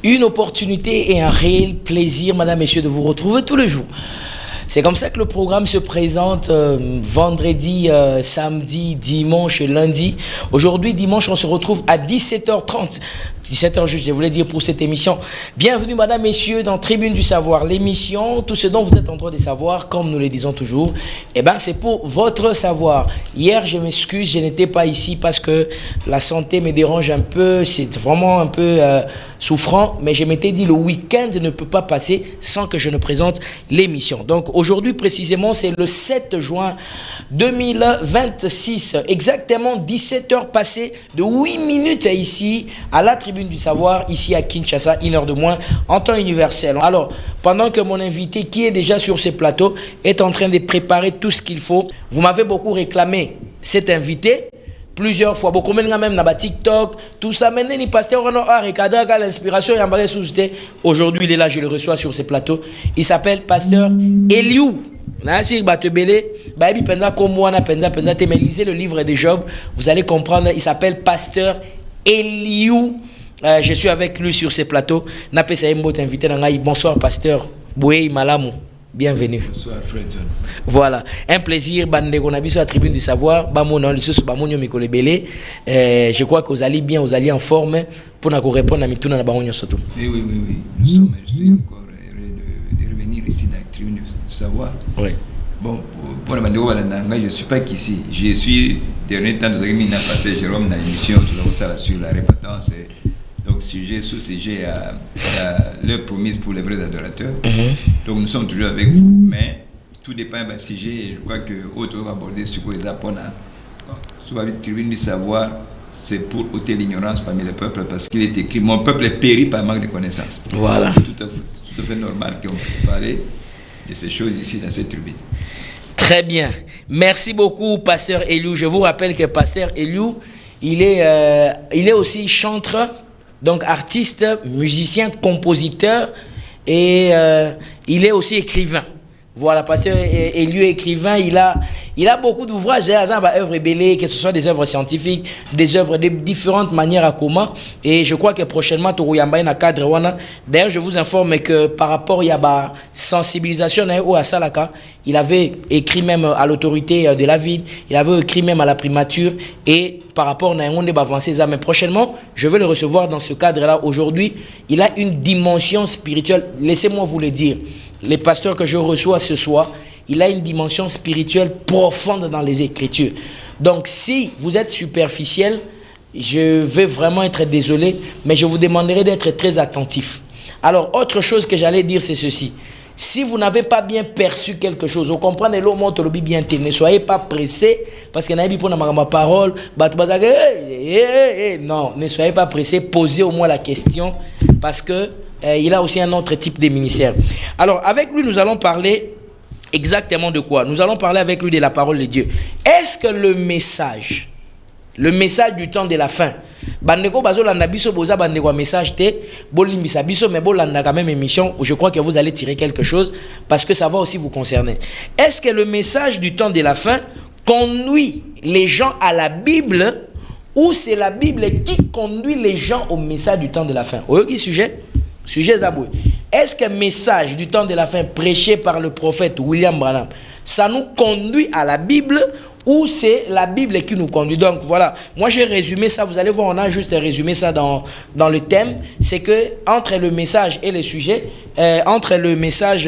Une opportunité et un réel plaisir, madame, messieurs, de vous retrouver tous les jours. C'est comme ça que le programme se présente vendredi, samedi, dimanche et lundi. Aujourd'hui, dimanche, on se retrouve à 17h30. 17h juste, je voulais dire pour cette émission. Bienvenue, madame, messieurs, dans Tribune du Savoir. L'émission, tout ce dont vous êtes en droit de savoir, comme nous le disons toujours, eh ben, c'est pour votre savoir. Hier, je m'excuse, je n'étais pas ici parce que la santé me dérange un peu. C'est vraiment un peu souffrant. Mais je m'étais dit, le week-end ne peut pas passer sans que je ne présente l'émission. Donc, aujourd'hui, précisément, c'est le 7 juin 2026. Exactement 17h passées de 8 minutes ici, à la Tribune du Savoir, ici à Kinshasa, 1 heure de moins, en temps universel. Alors, pendant que mon invité, qui est déjà sur ce plateau, est en train de préparer tout ce qu'il faut, vous m'avez beaucoup réclamé cet invité, plusieurs fois, beaucoup même dans TikTok, tout ça, maintenant, le pasteur a recadré l'inspiration et aujourd'hui, il est là, je le reçois sur ce plateau. Il s'appelle Pasteur Eliou. Lisez le livre de Job, vous allez comprendre, il s'appelle Pasteur Eliou. Je suis avec lui sur ce plateau. Bonsoir, Pasteur Boué Malamou. Bienvenue. Bonsoir, Fred John. Voilà, un plaisir. Sur la Tribune du Savoir. Je crois que vous allez bien, vous allez en forme pour nous répondre à Mitouna. Oui. Je suis encore heureux de revenir ici dans la Tribune du Savoir. Oui. Bon, pour la je ne suis pas qu'ici. Je suis, dernier temps, nous avons mis Pasteur Jérôme dans l'émission sur la répétence. Donc, sujet sous sujet à l'heure promise pour les vrais adorateurs. Donc, nous sommes toujours avec vous, mais tout dépend du sujet. Et je crois que autre va aborder sur les Japonais. Sur la Tribune du Savoir, c'est pour ôter l'ignorance parmi les peuples, parce qu'il est écrit: mon peuple est péri par manque de connaissances. Voilà. C'est tout à fait normal qu'on puisse parler de ces choses ici dans cette tribune. Très bien. Merci beaucoup, Pasteur Eliou. Je vous rappelle que Pasteur Eliou, il est aussi chanteur, donc artiste, musicien, compositeur, et il est aussi écrivain. Voilà, Pasteur Eliou est écrivain, il a beaucoup d'ouvrages, œuvres belles, que ce soit des œuvres scientifiques, des œuvres de différentes manières à comment. Et je crois que prochainement, d'ailleurs, je vous informe que par rapport à la sensibilisation à Salaka, il avait écrit même à l'autorité de la ville, il avait écrit même à la primature, et par rapport à un avancé, mais prochainement, je vais le recevoir dans ce cadre-là. Aujourd'hui, il a une dimension spirituelle, laissez-moi vous le dire. Les pasteurs que je reçois ce soir, il a une dimension spirituelle profonde dans les Écritures. Donc, si vous êtes superficiel, je vais vraiment être désolé, mais je vous demanderai d'être très attentif. Alors, autre chose que j'allais dire, c'est ceci. Si vous n'avez pas bien perçu quelque chose, vous comprenez, ne soyez pas pressé, parce qu'il y a ma parole, non, ne soyez pas pressé, posez au moins la question, parce que il a aussi un autre type de ministère. Alors, avec lui, nous allons parler exactement de quoi? Nous allons parler avec lui de la parole de Dieu. Est-ce que le message du temps de la fin, bandeko bazolanda biso boza bandeko message te bolimbisa biso mais bolanda quand même émission où je crois que vous allez tirer quelque chose parce que ça va aussi vous concerner. Est-ce que le message du temps de la fin conduit les gens à la Bible ou c'est la Bible qui conduit les gens au message du temps de la fin? Qui sujet Zaboué. Est-ce que le message du temps de la fin prêché par le prophète William Branham, ça nous conduit à la Bible ou c'est la Bible qui nous conduit? Donc voilà, moi j'ai résumé ça, vous allez voir, on a juste résumé ça dans le thème, c'est que entre le message et le sujet, entre le message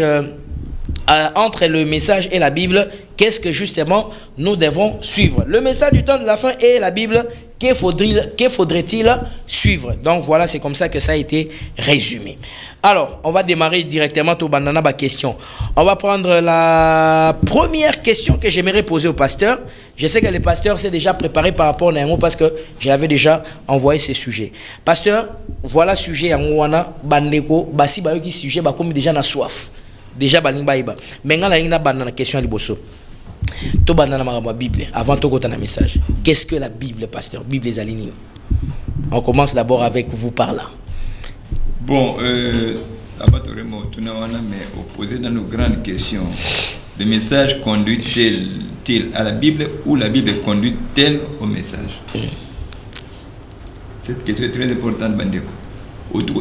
et la Bible, qu'est-ce que justement nous devons suivre? Le message du temps de la fin et la Bible, que faudrait-il suivre? Donc voilà, c'est comme ça que ça a été résumé. Alors, on va démarrer directement au bandana ba question. On va prendre la première question que j'aimerais poser au pasteur. Je sais que le pasteur s'est déjà préparé par rapport à un mot parce que j'avais déjà envoyé ce sujet. Pasteur, voilà sujet en wana bandeko basi ba yoki sujet ba comme déjà na soif. Déjà balimba iba. Mais ngala ina bandana question liboso. To bandana ma Bible avant to kota na message. Qu'est-ce que la Bible, pasteur? Bible les alignés. On commence d'abord avec vous par là. Bon, mais opposé dans nos grandes questions, le message conduit-il à la Bible ou la Bible conduit-elle au message? Cette question est très importante, Bandeko.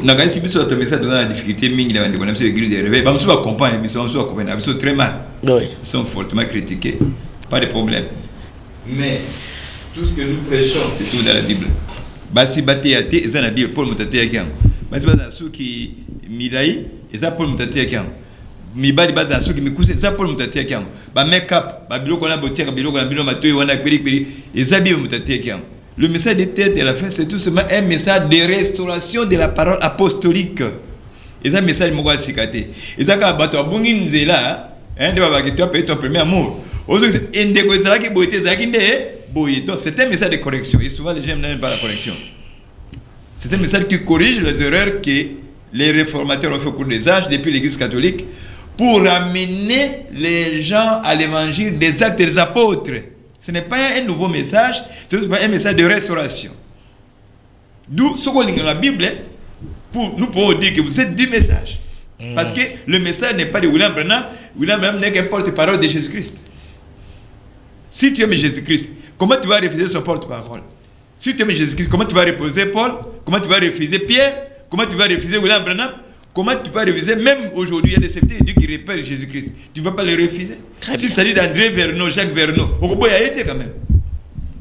Nagai si biso to message dans la difficulté mingi na ndeko na biso église de réveil, ba biso ba comprendre biso ba comprendre biso très mal. Oui. Ils sont fortement critiqués. Pas de problème. Mais tout ce que nous prêchons, c'est tout dans la Bible. Basi bate ate eza na Bible Paul mutate yakiango. Basi baza suki milai eza Paul mutate yakiango. Mibali baza suki mikuse eza Paul mutate yakiango. Ba make up, ba biloko na botia biloko na bilo matoyi wana kweli eza Bible mutate yakiango. Le message de tête et la fin, c'est tout simplement un message de restauration de la parole apostolique. Et ça, message de mon sikate. Et ça, quand bato abungi nzela, de baba que tu as payé ton premier amour. Donc, c'est un message de correction. Et souvent, les gens n'aiment pas la correction. C'est un message qui corrige les erreurs que les réformateurs ont fait au cours des âges, depuis l'Église catholique, pour amener les gens à l'évangile des actes des apôtres. Ce n'est pas un nouveau message, c'est un message de restauration. D'où, ce qu'on lit dans la Bible, nous pouvons dire que vous êtes du message. Parce que le message n'est pas de William Branham. William Branham n'est qu'un porte-parole de Jésus-Christ. Si tu aimes Jésus-Christ, comment tu vas refuser son porte-parole? Si tu aimes Jésus-Christ, comment tu vas refuser Paul? Comment tu vas refuser Pierre? Comment tu vas refuser William Branham? Comment tu vas refuser? Même aujourd'hui, il y a des sectes qui répètent Jésus-Christ. Tu ne vas pas le refuser. Si ça dit d'André Verneau, Jacques Verneau, on peut y aller quand même.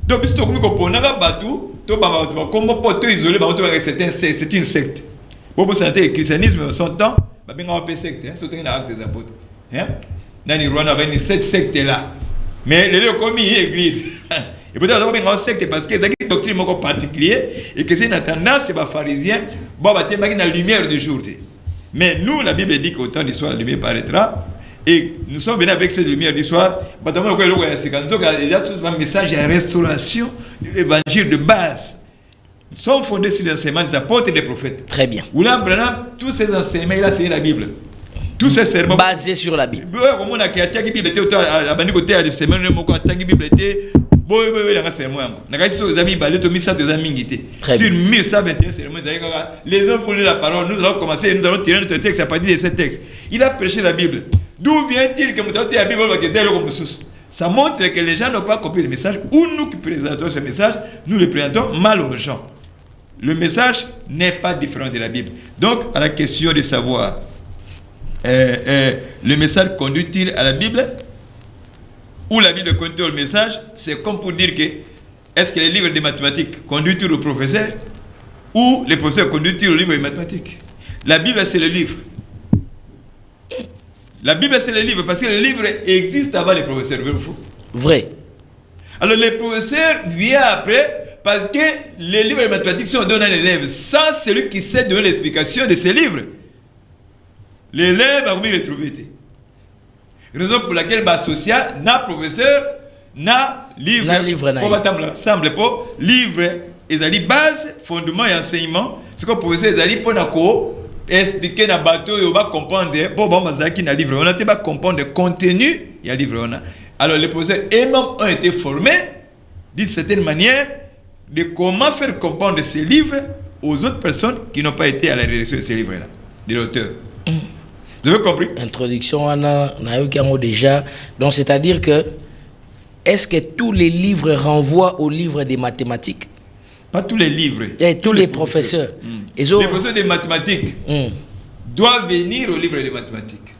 Donc, si tu as compris qu'on a battu, c'est une secte. Bon, le christianisme, en son temps, il y a une secte, surtout dans l'acte des apôtres. Dans le Rwanda, il y a 7 sectes là. Mais les deux commis l'église. Et peut-être qu'il y a une secte parce qu'il y a une doctrine particulière et que c'est une tendance, c'est les pharisiens, bon, il y a la lumière du jour. Mais nous, la Bible dit qu'au temps du soir, la lumière paraîtra. Et nous sommes venus avec cette lumière du soir. Il y a un message de restauration de l'évangile de base. Ils sont fondés sur les enseignements des apôtres et des prophètes. Très bien. William Branham, tous ces enseignements, là, c'est la Bible. Tous ces sermons. Basés sur la Bible. Sur 1121 sermons, les hommes pour lire la parole, nous allons commencer et nous allons tirer notre texte à partir de ce texte. Il a prêché la Bible. D'où vient-il que la Bible va quitter le sous? Ça montre que les gens n'ont pas compris le message, ou nous qui présentons ce message, nous le présentons mal aux gens. Le message n'est pas différent de la Bible. Donc, à la question de savoir, le message conduit-il à la Bible, ou la Bible conduit au message, c'est comme pour dire que, est-ce que les livres de mathématiques conduisent au professeur, ou les professeurs conduisent au livre de mathématiques? La Bible, c'est le livre. La Bible, c'est le livre, parce que le livre existe avant les professeurs, vrai ou faux? Vrai. Alors, les professeurs viennent après, parce que les livres de mathématiques sont donnés à l'élève, sans celui qui sait donner l'explication de ces livres. L'élève a voulu retrouver. Raison pour laquelle l'associé n'a professeur, n'a livre. Pour attendre l'ensemble, pour livre, ils ont base, fondement et enseignement. C'est comme professeur, ils ont pour expliquer dans le bateau, on va comprendre. Bon, mazaki na livre, on a pas comprendre le contenu, il y a livre. Alors les professeurs eux-mêmes ont été formés d'une certaine manière de comment faire comprendre ces livres aux autres personnes qui n'ont pas été à la rédaction de ces livres-là, de l'auteur. Vous avez compris? Introduction, on a déjà. Donc, c'est-à-dire que, est-ce que tous les livres renvoient aux livres des mathématiques? Pas tous les livres. Et tous les professeurs. Les professeurs de mathématiques doivent venir au livre de mathématiques.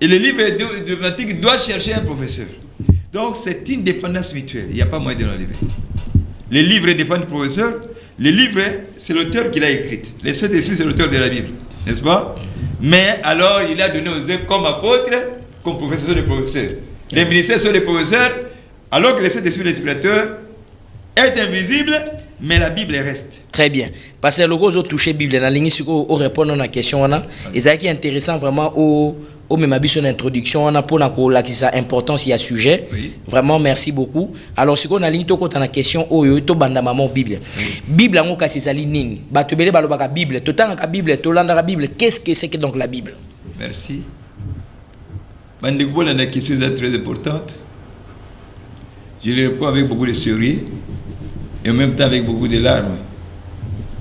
Et le livre de mathématiques doit chercher un professeur. Donc, c'est une dépendance mutuelle. Il n'y a pas moyen de l'enlever. Les livres dépendent du professeur. Les livres, c'est l'auteur qui l'a écrit. Les Saint-Esprit, c'est l'auteur de la Bible. N'est-ce pas? Mais alors, il a donné aux œuvres comme apôtres, comme professeurs de professeurs. Les ministères sont des professeurs, alors que le Saint-Esprit, l'inspirateur, est invisible, mais la Bible reste. Très bien. Parce que le gros a touché la Bible, dans la au répondre à la question, et ça qui est intéressant vraiment au même abus son introduction, on a pour la importance il y a sujet. Oui. Vraiment merci beaucoup. Alors ce qu'on a ligne to la question to banda maman Bible. Bible en cas c'est nini. Ba to bele baloba Bible, to tanga Bible, to landa Bible. Qu'est-ce que c'est que donc la Bible? Merci. Bandegbo la question est très importante. Je le réponds avec beaucoup de sérieux et en même temps avec beaucoup de larmes.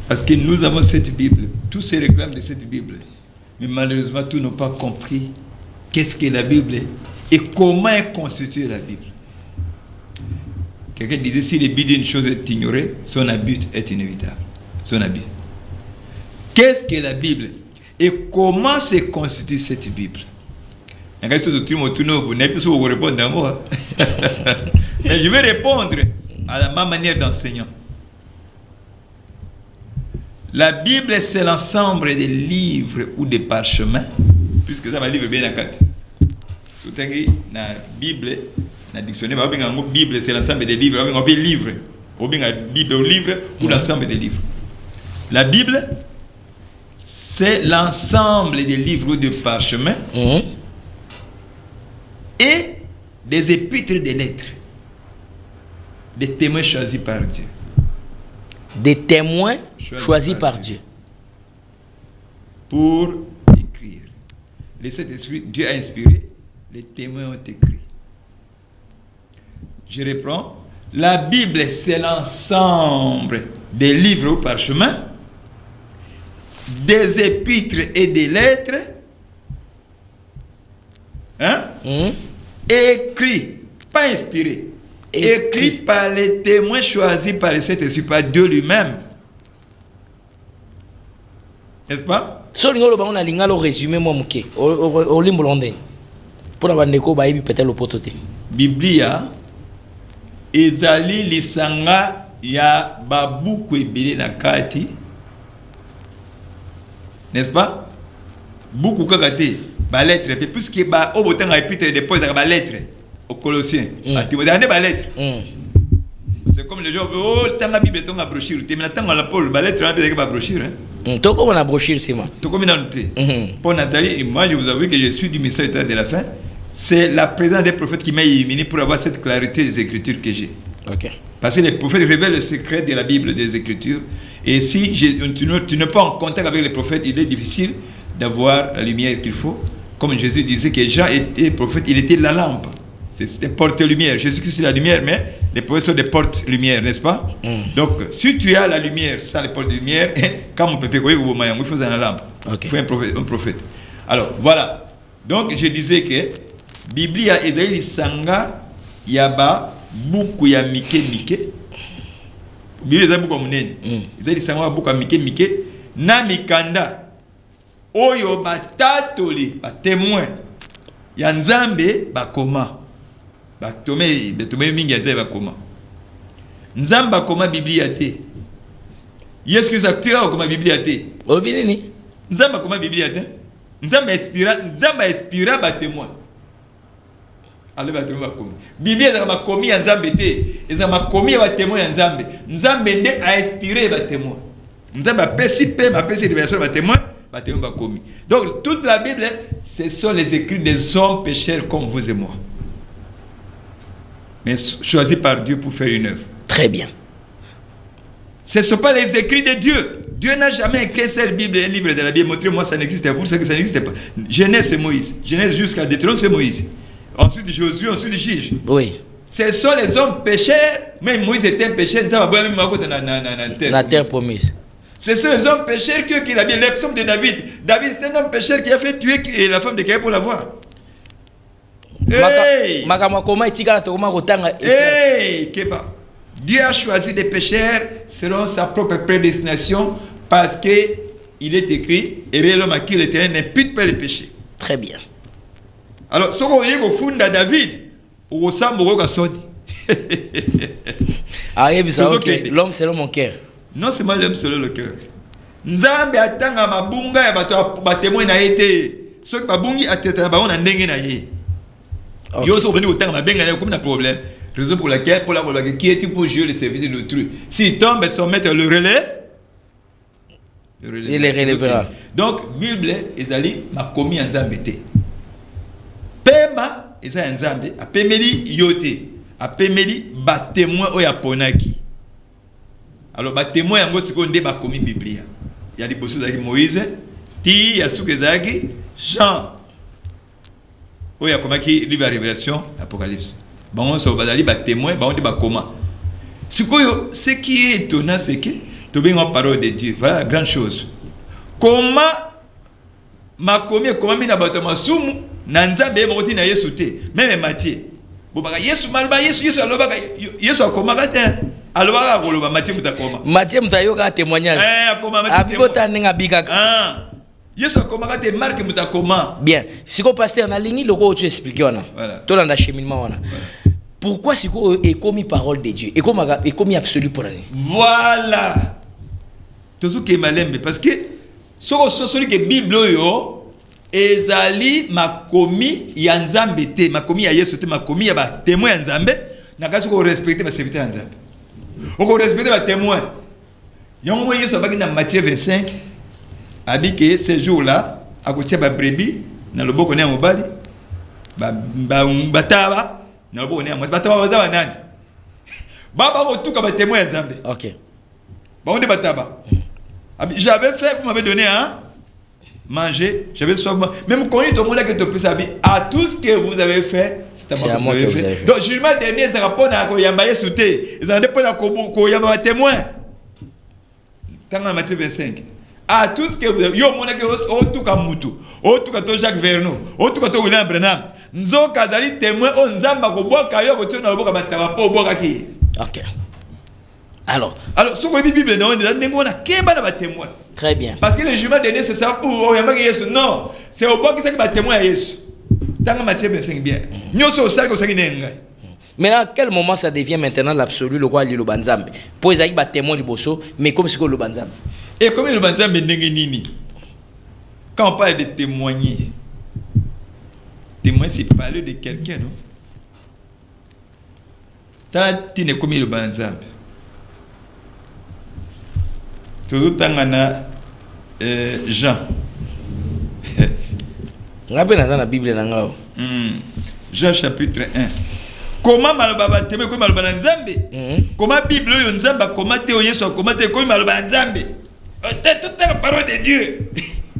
Parce que nous avons cette Bible, tous se réclament de cette Bible. Mais malheureusement, tous n'ont pas compris qu'est-ce que la Bible est et comment est constituée la Bible. Quelqu'un disait, si le but d'une chose est ignoré, son abus est inévitable. Son abus. Qu'est-ce que la Bible? Et comment se constitue cette Bible? Mais je vais répondre à ma manière d'enseignant. La Bible, c'est l'ensemble des livres ou des parchemins, puisque ça va livre bien la carte. La Bible, la dictionnaire, la Bible, c'est l'ensemble des livres. On peut livre, ou bien la Bible au livre ou l'ensemble des livres. La Bible, c'est l'ensemble des livres ou des parchemins et des épîtres des lettres, des témoins choisis par Dieu. Des témoins choisis par Dieu. Pour écrire. Le Saint-Esprit, Dieu a inspiré, les témoins ont écrit. Je reprends. La Bible, c'est l'ensemble des livres ou parchemins, des épîtres et des lettres, écrits, pas inspirés, écrits par les témoins choisis par le Saint-Esprit, par Dieu lui-même. N'est-ce pas? Si on a un résumé, au limbo london, pour avoir des cours, peut-être le pototé. Biblia, ezali lisanga ya babuku ebele na kati. N'est-ce pas? Beaucoup kagate, ba lettre, puisque ba obotanga épître dépose ba lettre aux Colossiens. Tu vas donner ba lettre. C'est comme les gens, oh, tanga Bible tanga brochure, tu maintenant tanga la Paul, ba lettre avec ba brochure hein. Toi comme la brochure c'est moi. Toi comme noté. Pour Nathalie, moi je vous avoue que je suis du message de la fin. C'est la présence des prophètes qui m'a illuminé pour avoir cette clarité des Écritures que j'ai. Ok. Parce que les prophètes révèlent le secret de la Bible, des Écritures. Et si tu n'es pas en contact avec les prophètes, il est difficile d'avoir la lumière qu'il faut. Comme Jésus disait que Jean était prophète, il était la lampe. C'était porte-lumière. Jésus-Christ c'est la lumière, mais les prophètes sont des portes-lumière, n'est-ce pas? Donc, si tu as la lumière sans les portes-lumière, comme on peut pécoyer, il faut la lampe. Il faut un prophète. Alors, voilà. Donc, je disais que Biblia ezali sanga yaba buku ya mike. Biblia ezali buku munene. Ezali sanga buku ya mike na mikanda. Oyo batatoli, ba témoin ya Nzambe bakoma. Batome mingi ya Nzambe bakoma. Nzambe bakoma Biblia te. Yesu Christ aktira bakoma Biblia te. Obinini. Nzambe bakoma Biblia te. Nzambe inspira ba témoin. Ale ba témoin bakoma. Biblia ezaka bakomi ya Nzambe te. Ezaka bakomi ya ba témoin ya Nzambe. Nzambe nde a inspiré ba témoin. Nzambe apesi révélation ba témoin. Donc toute la Bible, ce sont les écrits des hommes pécheurs comme vous et moi, mais choisis par Dieu pour faire une œuvre. Très bien. Ce ne sont pas les écrits de Dieu. Dieu n'a jamais écrit cette Bible, un livre de la Bible. Montrez-moi, ça n'existe pas. Pour ça que ça n'existe pas. Genèse, c'est Moïse. Genèse jusqu'à Deutéronome, c'est Moïse. Ensuite Josué, ensuite Juge. Oui. Ce sont les hommes pécheurs. Même Moïse était un pécheur. Ça va même la terre promise. Ce sont les hommes pécheurs qu'il a bien. L'exemple de David. David, c'est un homme pécheur qui a fait tuer la femme de quelqu'un pour l'avoir. Hey! Hey! Dieu a choisi des pécheurs selon sa propre prédestination parce qu'il est écrit et l'homme à qui l'Éternel n'impute pas les péchés. Très bien. Alors, ce qu'on a au fond de David, on ressemble au Gassodi. L'homme selon mon cœur. Non seulement l'homme selon le cœur. Nzambe atanga mabunga ya bato témoin na été. Ceux qui babungi ateta ba on ndenge na ye. Yo so beni otanga mabenga na comme na problème. Raison pour laquelle qui est pour jouer le service de l'autrui. S'il tombe son maître le relais. Il les relèvera. Donc Bible ezali makomi Nzambe te. Pema eza Nzambe apemeli yote. Apemeli ba témoin oya ponaki. Alors, les témoins yango siko nde bakomi Biblia. Il y a des choses avec Moïse, Ti, Yasukezaki, Jean. Oh, il y a comme qui livre la Révélation, Apocalypse. Bon, on se bazali ba témoin, ba on dit ba comment. Ce qui est étonnant, c'est que tu bien en parole de Dieu. Voilà la grande chose. Comment makomi comment mina batoma sumu na Nzambe moti na Yesu te. Même Matthieu. Bo ba Yesu malba Yesu alobaka Yesu akomaka te. Alors va Mathieu Mutakoma. Mathieu Mutayoka témoignage. Akoma Abibota nenga bikaka. Yesu akoma te marque Mutakoma. Bien. Siko pasteur na lingi loko tu expliquer wana. To landa cheminement wana. Pourquoi siko est commis parole de Dieu? Et commis absolu pour l'année. Voilà. Tout ce qui est malembe parce que celui que Bible yo ezali makomi ya Nzambe te, makomi ya Yesu te, makomi ya ba témoin ya Nzambe, na kasi ko respecter ba serviteur ya Nzambe. On ko respecter ba témoin. Yango Yesu abaki na Matthieu 25 abi que ce jour-là akotia ba brebis na loboko ne mobali ba bataba na loboko ne mobali bataba bazaba nani? Baba otuka ba témoin ya Nzambe. OK. Ba on de bataba. J'avais fait, vous m'avez donné à manger, j'avais soif. Même quand il monde que tu peux savoir, à tout ce que vous avez fait, c'est à moi que vous avez fait. Donc, jugement dernier, ça répond à Koyambaye Souté. Ils ont répondu à Koyambaye témoin. Dans Matthieu 25. À tout ce que vous avez fait, il y a tout comme Moutou, tout comme Jacques Vernon, tout comme William Branham. Nous avons Kazali témoin, on zamba ko bois kayo ko tuna loboka bataba po bois kaki. OK. Alors, sur la Bible, on a qu'un témoin. Très bien. Parce que le jugement dernier, c'est ça pour Yesu. Non, c'est au bord qui s'est témoin à Yesu. Dans Matthieu 25, bien. Nous sommes au sac au sac. Mais à quel moment ça devient maintenant l'absolu, le roi Lilo Banzambe? Pour les témoins du Bosso, mais comme c'est que le Banzambe. Et comme le Banzambe n'est quand on parle de témoigner, témoin, c'est parler de quelqu'un, non? Tant tu n'es comme le Banzambe. Tout tangana Jean. Rappelez dans la Bible nangao. Jean chapitre 1. Comment malbaba teme ko malbana Nzambe? Comment Bible yo Nzamba comment te Yesu comment te ko malbana Nzambe? Tout la parole de Dieu.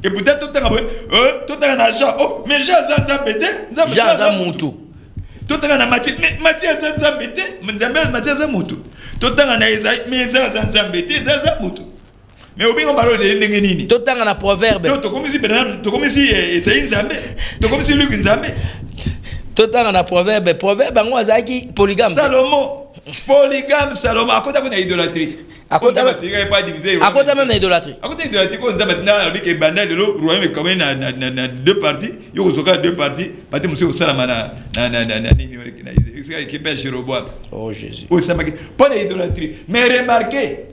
Et peut-être tout na Jean. Oh, mais Jean Nzambe te? Nzambe Jean Moutou. Tout na Matthieu, mais Matthieu Nzambe te? Nzambe Matthieu Moutou. Tout na Isaïe, mais Nzambe te? Nzambe Moutou. Mais au bien on parle de n'engeni. Tout temps on a proverbe. Tu comme si Bernard, tu comme si Isaïe Nzambe, tu comme si Luc Nzambe. Tout temps on a proverbe, proverbe ngo azaki polygame. Salomon, polygame Salomon. À côté on a idolâtrie. À côté c'est pas divisé. À côté même idolâtrie. À côté idolâtrie on Nzambe na lui que banda de l'eau royaume est comme na deux parties. Yo kozoka deux parties. Pati monsieur Salama na nini na qui pêche Jéroboam. Oh Jésus. Oh ça pas d'idolâtrie. Mais remarquez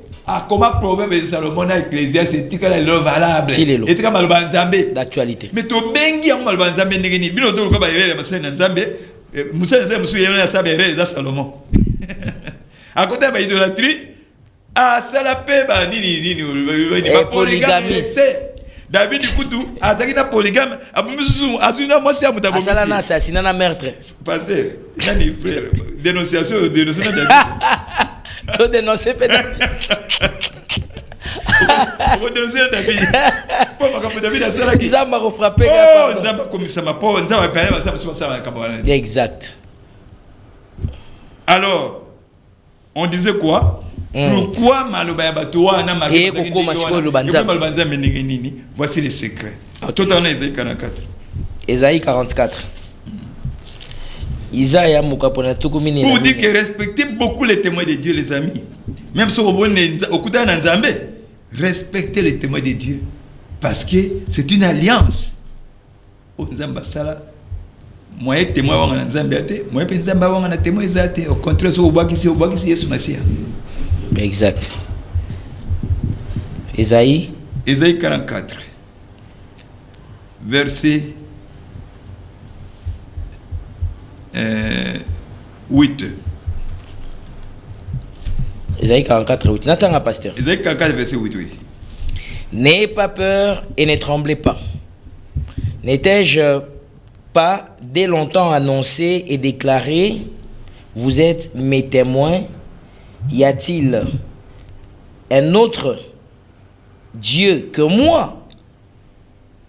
comment proverbe de Salomon à Ecclésiaste c'est que l'eau valable et tu comme le Nzambe d'actualité mais to bengi en le Nzambe ngeni bino to ko ba yele masena Nzambe musa Nzambe musu yele na sabe yele za Salomon à côté ba idolâtrie à salape ba nini ba polygamie David Kutu azaki na polygame abumisu azuna mwasi amutabo asala na assassinat na meurtre pasteur nani frère dénonciation David to dénoncer peut-être. On dénoncer David. Pourquoi David a ça là qui? Nzamba refrapper. Oh, Nzamba comme ça ma pauvre, Nzamba paye ça kabana. Exact. Alors, on disait quoi? Pourquoi Maloba Batoa na marqué voici les secrets. Tout en Ésaïe 44. Ésaïe 44. Pour dire que respectez beaucoup les témoins de Dieu, les amis. Même si vous êtes au côté de Nzambe, respectez les témoins de Dieu. Parce que c'est une alliance. Au Nzamba Sala, moi, je suis témoin de Nzambe, moi, je suis témoin de Nzambe. Au contraire, c'est au bas qui est Yesu Messia. Exact. Ésaïe 44, verset 8. Ésaïe 44, 8. N'attends pasteur. Ésaïe 44, verset 8, oui. N'ayez pas peur et ne tremblez pas. N'étais-je pas dès longtemps annoncé et déclaré, vous êtes mes témoins? Y a-t-il un autre Dieu que moi?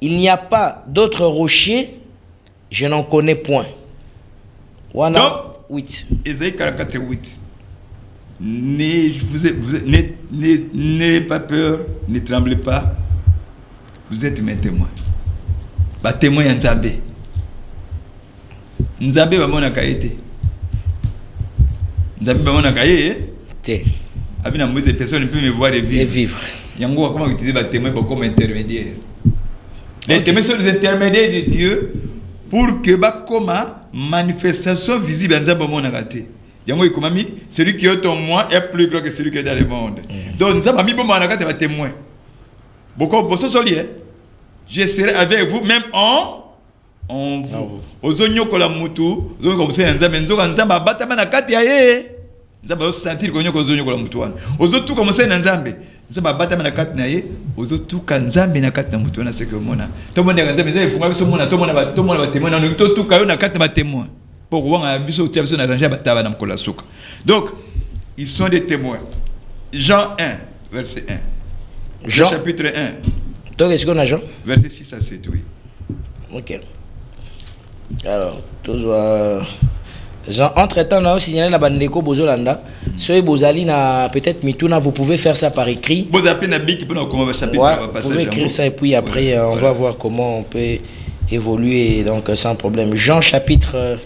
Il n'y a pas d'autre rocher, je n'en connais point. Donc, 8. Ésaïe 44, 8. N'ayez pas peur, ne tremblez pas. Vous êtes mes témoins. Bah, témoin Nzambe. Nzambe va mon akaïté. Nzambe va mon akaïté. Abina Moïse, personne ne peut me voir et vivre. Et vivre. Yango, comment utiliser les témoins comme intermédiaire? Les témoins sont des intermédiaires de Dieu pour que comme manifestation visible en Zamba monagate. Yango ikomami, celui qui est en moi est plus grand que celui qui est dans le monde. Donc Zamba mi bon monagate va témoin. Beaucoup bosso solier. Je serai avec vous même en vous. Ozonyo kola mutu, ozonyo comme ça Nzamba nzoka Nzamba batama na kati ya ye. Nzamba sentir ko nyoko ozonyo kola mutu wana. Ozotu comme ça Nzambe. Nzamba batama na kati na ye, ozotu ka Nzambe na kati na mutu wana c'est que mona. To mona Nzambe zai funga biso mona, to mona ba témoin na to tu ka yo na kati ba témoin. Pour wanga biso tia biso na ranger bataba na mkola suka. Donc ils sont des témoins. Jean 1 verset 1. Jean chapitre 1. Donc est-ce qu'on a Jean? Verset 6 à 7, oui. OK. Alors, Jean, entre-temps, on a signalé la bandeko Bozolanda. Soyez Bozali, peut-être Mituna, vous pouvez faire ça par écrit. Vous pouvez écrire ça et puis après, on va voir comment on peut évoluer donc sans problème. Jean chapitre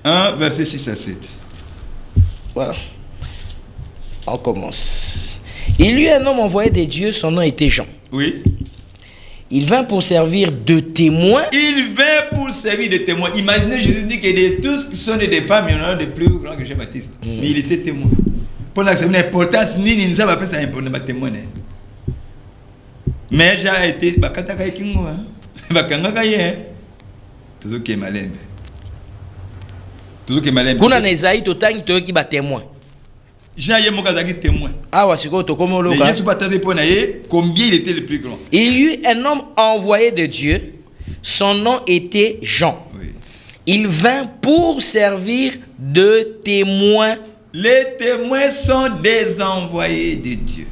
1, verset 6 à 7. Voilà. On commence. Il y eut un homme envoyé de Dieu, son nom était Jean. Oui. Il vint pour servir de témoin. Il vint pour servir de témoin. Imaginez, Jésus dit que de tous qui sont des femmes, il y en a de plus grands que Jean-Baptiste. Mais il était témoin. Pour l'accepter l'importance, ni ne savait pas ça important, témoin. Mais j'ai été, bakataka ikingo, bakangaka ye, toujours qui est malin. Toujours qui est malin. Kuna nezaï totangi toyo ki ba témoin. J'ai un témoin. Ah, ouais, c'est quoi, combien il était le plus grand? Il y eut un homme envoyé de Dieu. Son nom était Jean. Oui. Il vint pour servir de témoin. Les témoins sont des envoyés de Dieu.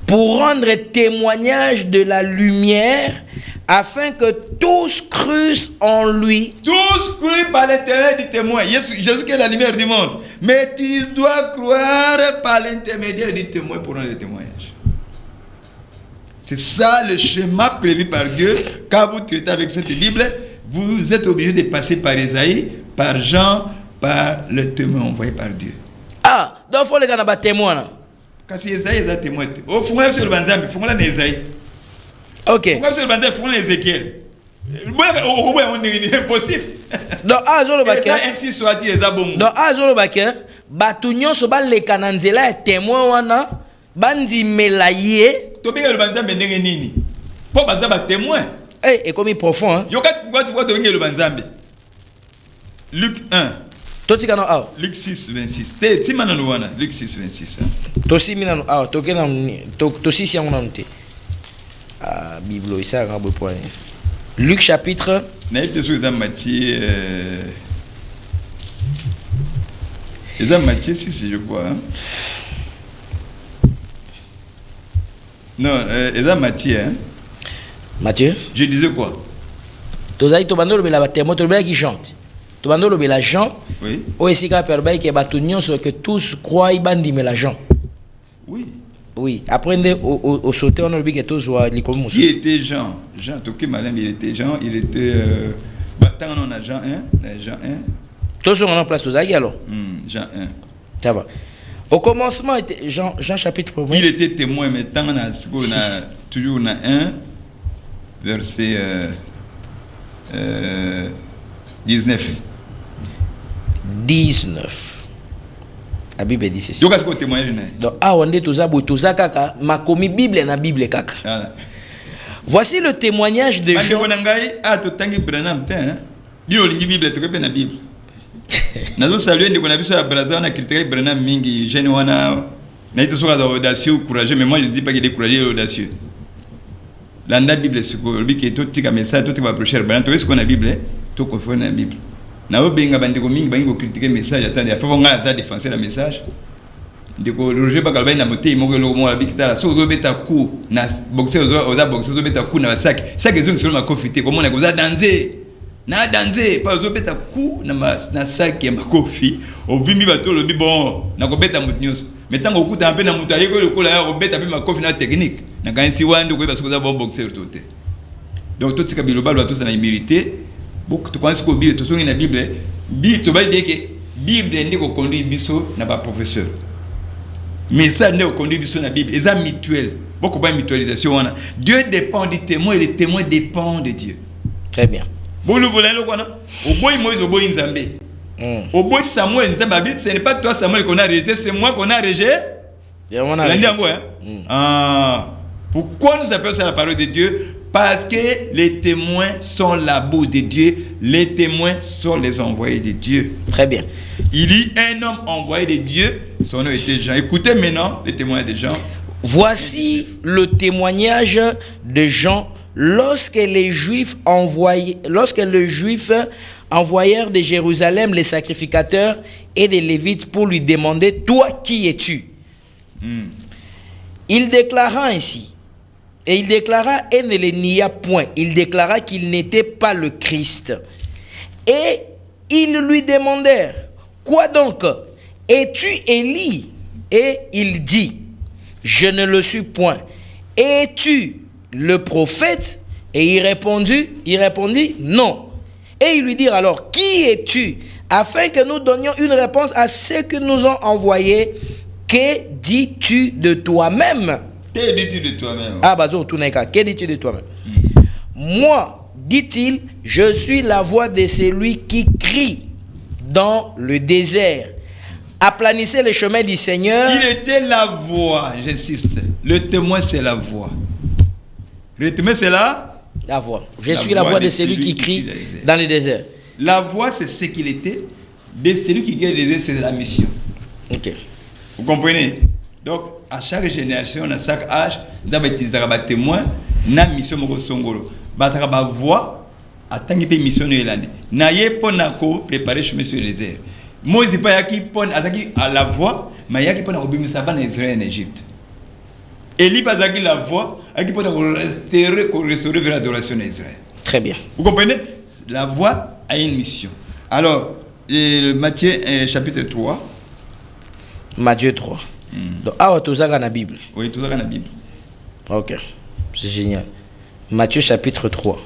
Pour rendre témoignage de la lumière, afin que tous crussent en lui. Tous crurent par l'intérêt du témoin. Jésus qui est la lumière du monde. Mais tu dois croire par l'intermédiaire du témoin pour rendre le témoignage. C'est ça le schéma prévu par Dieu. Quand vous traitez avec cette Bible, vous êtes obligé de passer par Esaïe, par Jean, par le témoin envoyé par Dieu. Ah, donc il faut les gars témoin. Quand c'est Esaïe, c'est témoin. Au fond, c'est le banzam, il faut que Esaïe. Ok. Pourquoi c'est le banzam, il faut Ézéchiel. C'est impossible. Donc, Azolo Baker. Ainsi soit-il, les abonnés. Donc, Azolo Baker, Batunyon soba le kananzela témoin wana, bandi melaye. Tobinga le banzam bendenge nini? Pour banzam témoin. Eh, et comme il profond, hein. Yoka, pourquoi tobinga le banzam? Luc 1. Totikano ah. Luc 6, 26. Te timana wana. Luc 6, 26. Tosi minano ah. Tokena tosi si on te. Ah, Bible ça a un point. Luc chapitre. Naïf sur dans Matthieu. Et dans Matthieu 6, je crois. Hein? Non, et dans Matthieu. Hein? Matthieu. Je disais quoi? Tozaï tobando le la témoin tobela qui chante. Tobando le la Jean. Oui. O esika perbaï que batunyon so que tous croient ibandi mais la Jean. Oui. Oui, après au sauté on a vu que tous voient les communs. Qui était Jean? Jean, Toké Malem, il était Jean, il était battant on a Jean 1, Jean 1. Tous on en place tous alors. Jean 1. Ça va. Au commencement était Jean chapitre 1. Il était témoin mais tant on a toujours on a 1 verset 19. 19. La Bible dit ceci. Donc, est-ce que vous témoignez? Donc, ah, on est tous à bout, tous à kaka, ma commis Bible na Bible kaka. Voilà. Voici le témoignage de Jean. Ah, tu t'as Branham, hein? Dis au Bible, tu connais la Bible. Nous saluons de connaître sur la Brazza, on a critiqué Branham Mingi, jeune wana, n'a été sur la audacieux, courageux, mais moi je ne dis pas qu'il est courageux et audacieux. La Bible, c'est que le qui est tout petit message, tout qui va approcher Branham, tu sais ce qu'on a la Bible, tout qu'on fait la Bible. Na obenga bandiko mingi bango critiquer message attendez il faut qu'on a défenser le message ndiko Roger Bakalba na moté moko lo mo la bikita so zo beta coup na boxer oza boxer zo beta coup na sac sac ezo sur ma confité comme on a goza danser na danser pas zo beta coup na sac ya makofi obimi bato lo bi bon na ko beta mutnyos mais tant okuta mpe na mutaye ko lokola ya ko beta pe makofi na technique na kansi wando ko ba so za bon boxer toté donc tout ce que biloba doit tous na humilité. Beaucoup tu penses que Bible, tu sais la Bible, Bible tu vas dire que Bible n'est qu'au conduit biso n'a pas professeur. Mais ça n'est au conduit sur la Bible. Et ça mutuel. Beaucoup de mutualisation. Dieu dépend du témoin et le témoin dépend de Dieu. Très bien. Samuel, ce n'est pas toi Samuel qu'on a rejeté, c'est moi qu'on a rejeté. Pourquoi nous appelons ça la parole de Dieu? Parce que les témoins sont la boue de Dieu, les témoins sont les envoyés de Dieu. Très bien. Il dit un homme envoyé de Dieu, son nom était Jean. Écoutez maintenant les témoignages de Jean. Voici le témoignage de Jean lorsque les Juifs envoyèrent de Jérusalem les sacrificateurs et des Lévites pour lui demander: toi, qui es-tu? Il déclara ainsi. Et il déclara et ne le nia point. Il déclara qu'il n'était pas le Christ. Et ils lui demandèrent: quoi donc? Es-tu Élie? Et il dit: je ne le suis point. Es-tu le prophète? Et il répondit: non. Et ils lui dirent alors: qui es-tu? Afin que nous donnions une réponse à ceux que nous ont envoyés. Que dis-tu de toi-même? Que dis-tu de toi-même? Que dis-tu de toi-même? Moi, dit-il, je suis la voix de celui qui crie dans le désert. Aplanissez le chemin du Seigneur. Il était la voix, j'insiste. Le témoin, c'est la voix. Le témoin, c'est la voix. Je suis la voix de celui qui crie dans le désert. La voix, c'est ce qu'il était. De celui qui crie dans le désert, c'est la mission. Ok. Vous comprenez? Donc, à chaque génération, à chaque âge, nous avons été des témoins, na mission moko songolo. Ba voix, à tant que mission nous elandi. Na ye ponako préparer chemin sur les airs. Moïse pas yaki pon ataki à la voix, mais yaki pon obimisa ban Israël en Égypte. Élie pas yaki la voix, yaki pon restaurer vers l'adoration d'Israël. Très bien. Vous comprenez? La voix a une mission. Alors, Matthieu chapitre 3. Matthieu 3. Donc, tu as la Bible. Oui, tu as la Bible. Ok, c'est génial. Matthieu chapitre 3.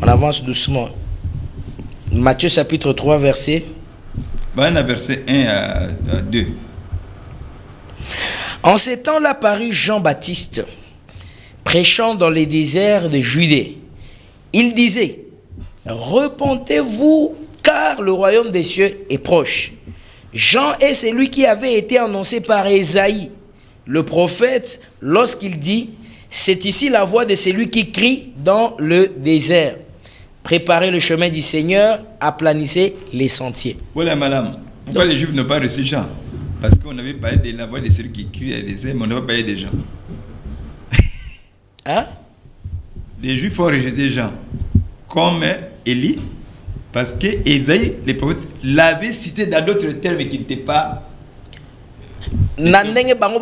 On avance doucement. Matthieu chapitre 3, verset. Verset 1 à 2. En ces temps-là parut Jean-Baptiste, prêchant dans les déserts de Judée. Il disait: repentez-vous, car le royaume des cieux est proche. Jean est celui qui avait été annoncé par Ésaïe, le prophète, lorsqu'il dit: c'est ici la voix de celui qui crie dans le désert. Préparez le chemin du Seigneur, aplanissez les sentiers. Voilà, madame. Pourquoi les Juifs n'ont pas reçu Jean? Parce qu'on avait parlé de la voix de celui qui crie dans le désert, mais on n'a pas parlé de Jean. Hein? Les Juifs ont rejeté Jean comme Élie. Parce que Ésaïe, les prophètes, l'avait cité dans d'autres termes qui n'étaient pas. Mais comment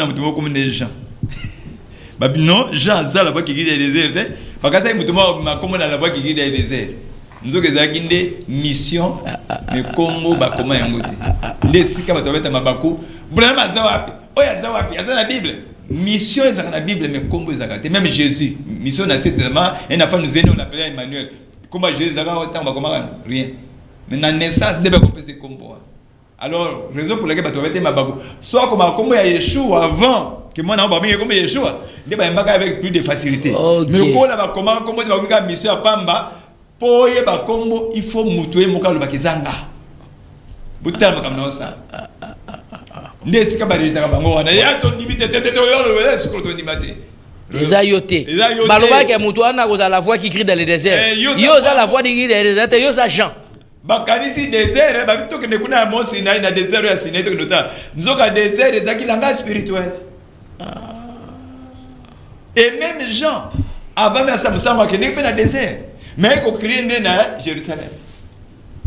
on comme des gens. Non, Jean, ça la voix qui guide les déserts. Parce que ça, il m'a comme la voix qui guide les déserts. Nous avons des missions, mais comment comment y a des si quand tu vas ma bakou, vraiment zawapi. Oh ya zawapi, ya la Bible. Mission est dans la Bible, mais comment ils ont même Jésus, mission dans cet élément, et la femme nous aînés, on l'appelait Emmanuel. Comment Jésus a autant, comment rien. Mais dans la naissance, il n'y a pas de combo. Alors, raison pour laquelle tu vas être ma babou. Soit comme il y a Yeshua avant, que moi, je ne sais pas comment Yeshua, il y a avec plus de facilité. Mais comment tu vas faire mission à Pamba, pour y avoir combo, il faut mutuer mon calme qui zanga. Vous êtes comme ça. Les ayotés. Baloba qui est moutouana, vous avez la voix qui crie dans le désert. Yo a la voix qui crie dans le désert. Yo a Jean. Bakanisi désert, babito que ne kuna mo Sinaï na désert ya Sinaï to nota. Nzoka désert ezaki langage spirituel. Et même Jean avant même ça musamba que ne pe na désert. Mais ko crier na Jérusalem.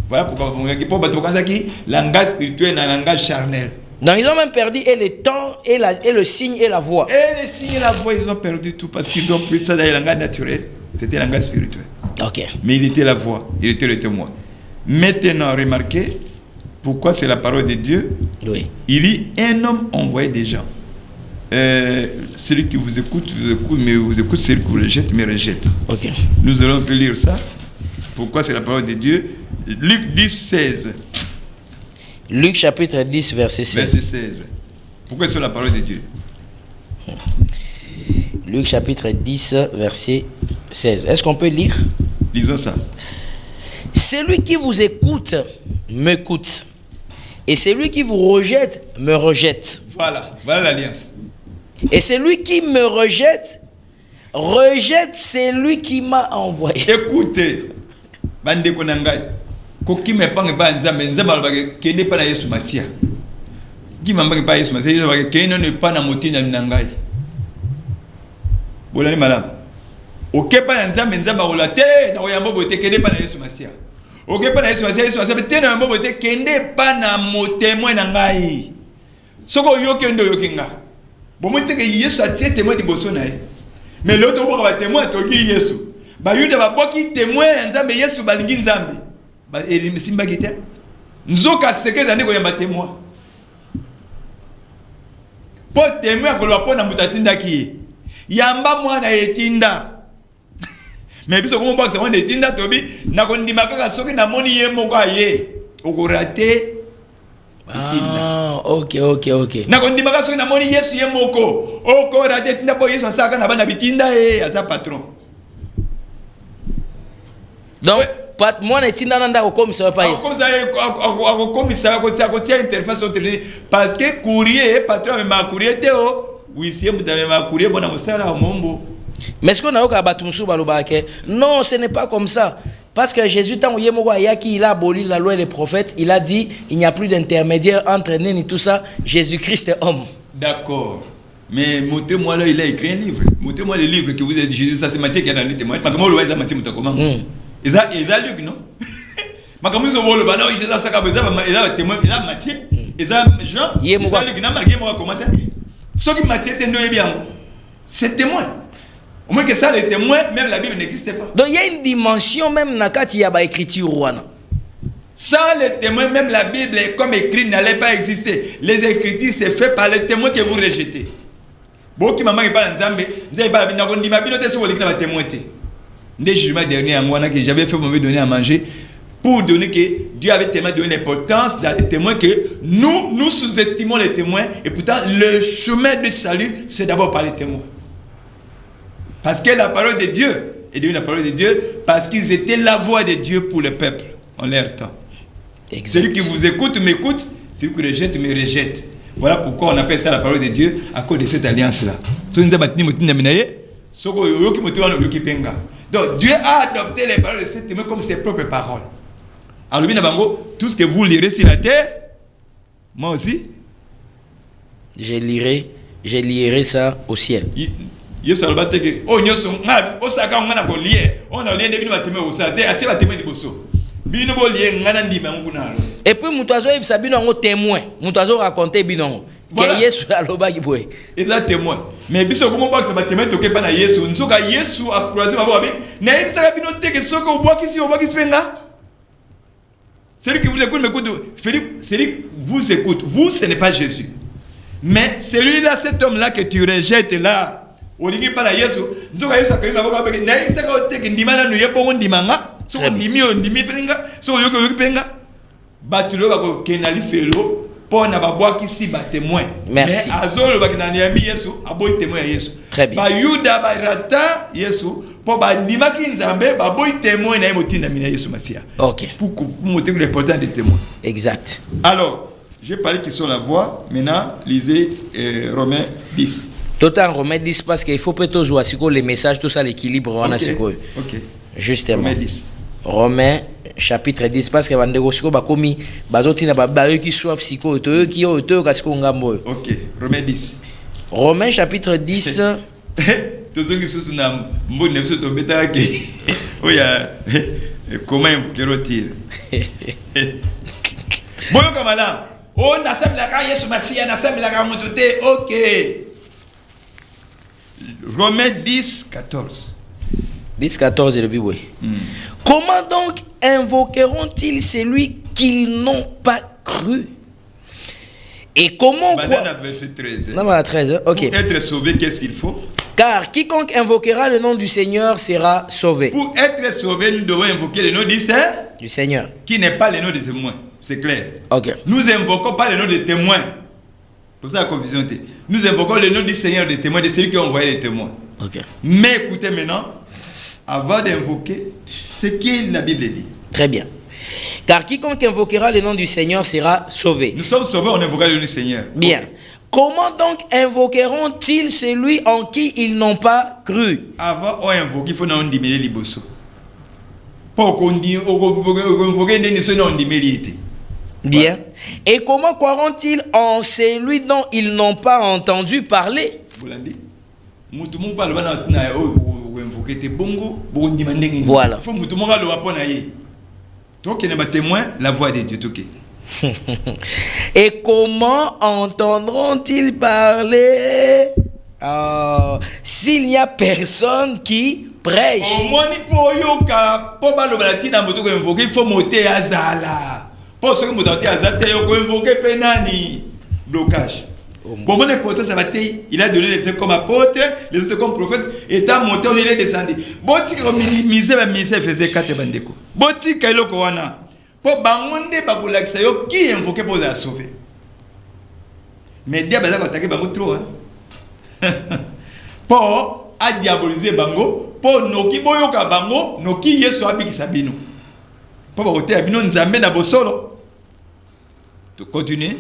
Voilà pourquoi pour bato kazaki langage spirituel na langage charnel. Donc ils ont même perdu et le temps et le signe et la voix. Et le signe et la voix, ils ont perdu tout parce qu'ils ont pris ça dans le langage naturel. C'était le langage spirituel. Ok. Mais il était la voix, il était le témoin. Maintenant, remarquez pourquoi c'est la parole de Dieu. Oui. Il dit un homme envoyé des gens. Celui qui vous écoute, mais vous écoute, celui qui vous rejette, me rejette. Ok. Nous allons lire ça. Pourquoi c'est la parole de Dieu? Luc 10, 16. Luc chapitre 10, verset 16. Verset 16. Pourquoi c'est la parole de Dieu? Luc chapitre 10, verset 16. Est-ce qu'on peut lire? Lisons ça. Celui qui vous écoute, m'écoute. Et celui qui vous rejette, me rejette. Voilà l'alliance. Et celui qui me rejette, rejette celui qui m'a envoyé. Écoutez, bande konangai, koki me pange ba nzambe nzambe alobaki kende pa na Yesu Masia. Ki mambangi pa Yesu Masia, alobaki kende ne pa na motina nangai. Bolani malam. Oke pa na nzambe nzambe olate na oyambo bote kende pa na Yesu Masia. Oke pa na Yesu Masia te na oyambo bote kende pa na motémoin nangai. Soko yoke ndo yokinga. Bomote ke Yesu atie témoin liboso na ye. Mais l'autre on va témoin toki Yesu. Ba yuda ba boki témoin nzambe Yesu balingi nzambe. Ba simba kite. Nzoka seke zande ko yamba témoin. Po témoin ko lo pona mutatinda ki. Yamba mwana etinda. Mais biso ko mbakisa mwana etinda tobi na ko ndima kaka soki na moni ye moko aye. Okorate. Ah, ok. Na ko ndima kaka soki na moni Yesu ye moko. Okorate tinda po Yesu asaka na bana bitinda asa patron. Donc, moi, je suis comme ça. Comme ça, comme ça, interface entre les. Parce que courrier, patron, ma courrier, oui, si vous avez ma courrier, bon, à Mombo. Mais est-ce qu'on a non, ce n'est pas comme ça. Parce que Jésus, tant qu'il a aboli la loi et les prophètes, il a dit il n'y a plus d'intermédiaire entre nous et tout ça. Jésus-Christ est homme. D'accord. Mais montrez-moi là, il a écrit un livre. Montrez-moi le livre que vous avez dit Jésus, ça c'est Matthieu qui a rendu témoin. Parce que moi, le voyez, Matthieu, comment? Ils ont Luc, non? Mais comme ils ont volé, ils ont témoin, ils ont Matthieu, ils ont Jean, ils ont Luc, ils ont commentaire. Ce qui Matthieu est bien, c'est témoin. Au moins que ça, les témoins, même la Bible n'existait pas. Donc il y a une dimension même dans l'écriture. Ça, les témoins, même la Bible, comme écrit, n'allait pas exister. Les écritures, c'est fait par les témoins que vous rejetez. Bon, qui maman parle en Zambé, vous avez pas la Bible, ma Bible, c'est sur le témoin. Dès le jugement dernier, que j'avais fait me donner à manger pour donner que Dieu avait tellement donné l'importance dans les témoins que nous sous-estimons les témoins et pourtant le chemin du salut, c'est d'abord par les témoins. Parce que la parole de Dieu est devenue la parole de Dieu parce qu'ils étaient la voix de Dieu pour le peuple en leur temps. Exact. Celui qui vous écoute m'écoute, celui qui rejette me rejette. Voilà pourquoi on appelle ça la parole de Dieu à cause de cette alliance-là. Donc Dieu a adopté les paroles de ces témoins comme ses propres paroles. Alors, tout ce que vous lirez sur la terre, moi aussi, je lirai ça au ciel. Et puis, Moutazo Sabino témoin. Moutazo raconté Binon. Que Yesu aloba ki boy. Ils ont témoin. Mais biso comment pas que ça va témoin toquer pas na Yesu. Nsoka Yesu a croisé ma voix. Na extra bino te que soko bois qui si on boit qui se fait là. Celui qui vous écoute m'écoute. Philippe, celui qui vous écoute, vous ce n'est pas Jésus. Mais celui-là, cet homme-là que tu rejettes là, au lieu pas na Yesu. Nsoka Yesu a quand même ma voix. Na extra que te que ndimana nous yepon ndimanga. So ndimi penga. So yoko penga. Batulo ba ko kenali felo. Pour n'avoir qui si bat témoin. Merci. Mais azol bakinani ami Yesu aboy témoin Yesu. Très bien. Ba yuda ba rata Yesu pour ba nima ki nzambe ba boy témoin na motina mina Yesu Masia. OK. Pour montrer l'importance des témoins. Exact. Alors, j'ai parlé qui sont la voix. Maintenant, lisez Romains 10. Tout en Romains 10 parce qu'il faut peut-être jouer les messages tout ça l'équilibre on a ce quoi. OK. Justement. Romains 10. Romains chapitre 10 parce que bandeko siko bakomi bazotina ba qui soif siko to qui to kasiko ngambo. OK, Romains 10. Romains chapitre 10 tozongi susu na mboni na biso tobeta ke oya comment invoquer-t-il? Boyo kamala on nasabla ka Yesu Masia nasabla ka mutu te. OK. Romains 10 14. 10 14 le Bible. Comment donc invoqueront-ils celui qu'ils n'ont pas cru? Et comment verset 13. Non, 13. OK. Pour être sauvé, qu'est-ce qu'il faut? Car quiconque invoquera le nom du Seigneur sera sauvé. Pour être sauvé, nous devons invoquer le nom Du Seigneur. qui n'est pas le nom des témoins. C'est clair. Ok. Nous invoquons pas le nom des témoins. Pour ça la confusion. Nous invoquons le nom du Seigneur des témoins, de celui qui a envoyé les témoins. Ok. Mais écoutez maintenant, avant d'invoquer ce que la Bible dit. Très bien. Car quiconque invoquera le nom du Seigneur sera sauvé. Nous sommes sauvés, on invoquera le nom du Seigneur. Bien. Comment donc invoqueront-ils celui en qui ils n'ont pas cru? Avant on invoque, il faut nous diminuer les bossos. Pour qu'on dise, on invoque des gens on diminue. Bien. Et comment croiront-ils en celui dont ils n'ont pas entendu parler? Voilà. Il faut que tout le monde toi qui n'es pas témoin, la voix de Dieu. Et comment entendront-ils parler s'il n'y a personne qui prêche? Il faut monter à Zala. Pour ce que vous avez invoqué Penani. Blocage. Pour mon important, ça va être, il a donné les uns comme apôtres, les autres comme prophètes, étant monté, il est descendu. Boti comme misé faisait 4 bandeko. Boti kailo koana. Pour bangonde bakulakisa yo qui invoqué pour la sauver. Mais dia baza attaquer bango trop hein. Pour a diaboliser bango, pour noki boyoka bango, noki yeso abikisa bino. Pour ba côté abino nzambe na bosolo. Tu continues.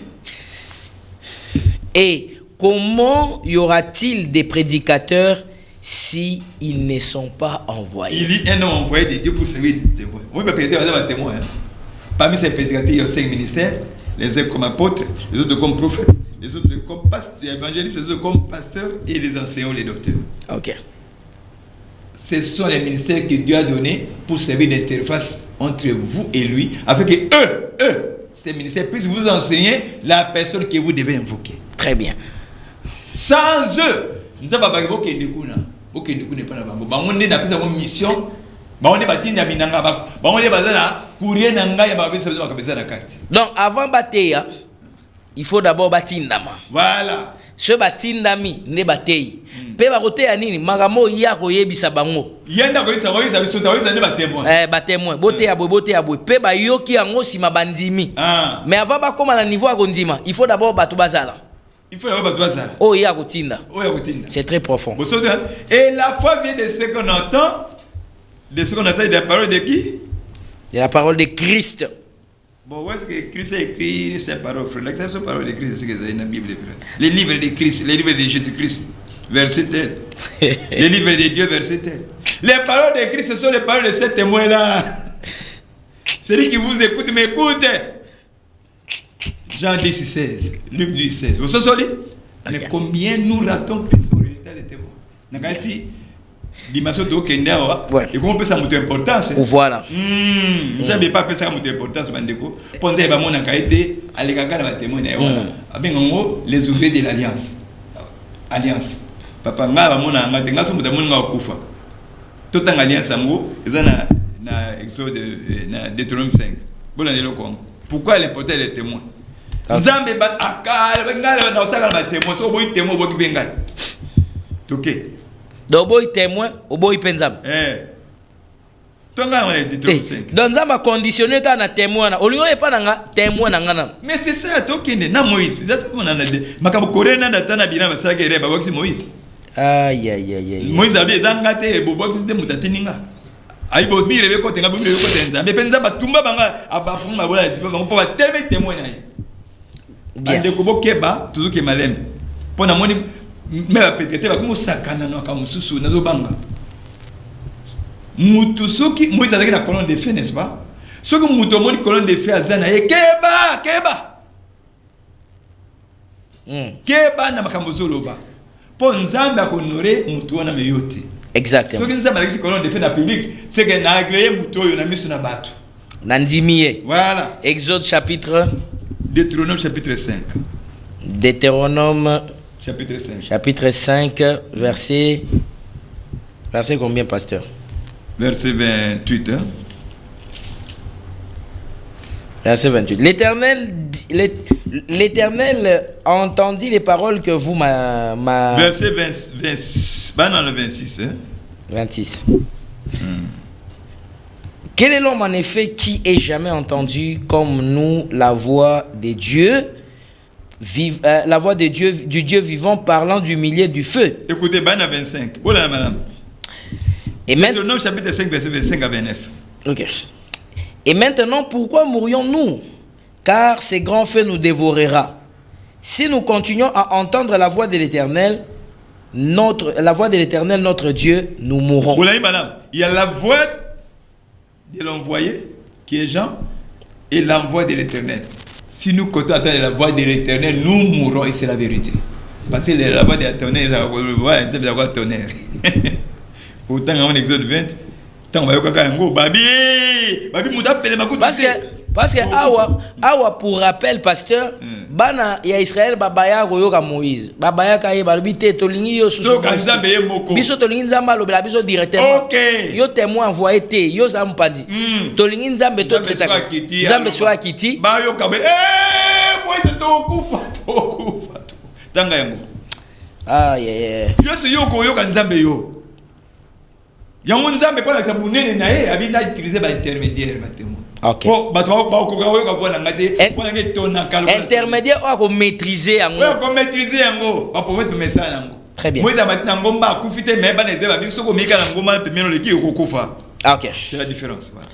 Et comment y aura-t-il des prédicateurs si ils ne sont pas envoyés? Il y a un homme envoyé de Dieu pour servir des témoins. Moi, je vais un témoin. Parmi ces prédicateurs, il y a 5 ministères, les uns comme apôtres, les autres comme prophètes, les autres comme évangélistes, les autres comme pasteurs et les enseignants, les docteurs. Ok. Ce sont les ministères que Dieu a donnés pour servir d'interface entre vous et lui, afin que ces ministères puissent vous enseigner la personne que vous devez invoquer. Très bien. Sans eux, nous avons pas beaucoup de coups. Beaucoup de coups n'est pas là. On est dans une mission. On est bâti na minanga. On est basé là. Courrier nanga ya babi ça doit la carte. Donc avant bâtir, il faut d'abord bâtir ndama. Voilà. Ce bâtir ndami ne bâtir. Pe ba côté ya nini magamo ya koyebisa bango. Yenda ko isa biso tawiza ne batémoin. Ba témoin. Bote ya boy. Pe ba yoki yango sima bandimi. Mais avant ba koma na niveau ya kondima, il faut d'abord batu bazala. Il faut d'abord batu bazala. Oh ya kotinda. C'est très profond. Et la foi vient de ce qu'on entend. De ce qu'on entend de la parole de qui? De la parole de Christ. Bon, où est-ce que Christ a écrit ces paroles, frère? L'exception parole de Christ, c'est ce que c'est dans la Bible. Les livres de Christ, les livres de Jésus-Christ, verset tel. Les livres de Dieu, verset tel. Les paroles de Christ, ce sont les paroles de ces témoins-là. Celui qui vous écoute, m'écoute. Jean 10, 16. Luc 10, 16. Vous savez, mais combien nous ratons Christ au résultat des témoins? Nagasi. Dimension de Kendawa, et comment on peut ça monter importance? Voilà. Nous n'avons pas fait ça monter importance, Bandeko. Pensez à mon enquête, à l'écart de témoin, les ouvriers de l'Alliance. Alliance. Papa, mon enquête, nous sommes dans mon kufa. Tout en alliance, ils ont na Exode, na Deutéronome 5. Pourquoi l'important les témoins? Nous avons des témoins, ok. Doboy témoin, oboy penzam. Donc ça m'a conditionné quand on a témoin. On lui a pas nanga témoin nanga. Mais c'est ça, toi qui na Moïse. C'est ça tout le monde a dit. Makamo Coréen na tana bina basala ke reba waxi Moïse. Aïe. Moïse a dit zangate bo waxi de mutatininga. Aïe bo mi rebe ko tenga bo mi rebe ko tenza. Mais penza batumba banga abafunga bola tipa bango po ba tellement témoin na ye. Ande ko bokeba toujours ke malem. Pona moni mais la pétrité va comme sakana no kamususu nazo banga mutusoki Moïse avec la colonne de feu, n'est-ce pas? Ce que mutomoni colonne de feu azana et keba keba na makambozo loba pour nzamba honorer mutu wana meyote. Exactement. Ce que nzamba avec colonne de feu na public c'est que na agréé mutu yo na misu na batu nandimié. Voilà. Exode chapitre Deutéronome chapitre 5. Deutéronome chapitre 5. Chapitre 5, verset combien, pasteur? Verset 28. Hein? Verset 28. l'Éternel entendit les paroles que vous Verset 20, dans le 26. Hein? 26. Quel est l'homme en effet qui ait jamais entendu comme nous la voix de Dieu, la voix de Dieu, du Dieu vivant parlant du milieu du feu? Écoutez, Bana 25. Oh là, madame. Et maintenant, chapitre 5, verset 25 à 29. Ok. Et maintenant, pourquoi mourrions-nous? Car ces grands feux nous dévorera. Si nous continuons à entendre la voix de l'Éternel, notre Dieu, nous mourrons. Vous voyez, madame, il y a la voix de l'envoyé, qui est Jean, et l'envoi de l'Éternel. Si nous continuons à entendre la voix de l'Éternel, nous mourrons, et c'est la vérité. Parce que la voix de l'Éternel, c'est la voix de tonnerre. Pourtant, en Exode 20, parce que awa pour rappel pasteur bana ya Israël babaya koyoka Moïse babaya kaye balbité tolingi yo susu biso tolingi nzamba lobela biso directement yo témoin envoyé te yo zampandi tolingi nzambe to traitaka nzambe so akiti ba yo kabe Moïse to kufa tanga yango yo so yo koyoka nzambe yo yango nzambe pona sa bunene na ye abina utiliser ba intermédiaire batemo. OK. Intermédiaire on maîtriser yango. On maîtriser yango, ba pouvait message yango. Très bien. Moïse abatina ngomba kufite mais ba nezeba biso ko mika ngomba pemeno leki okufa. OK. C'est la différence. Voilà.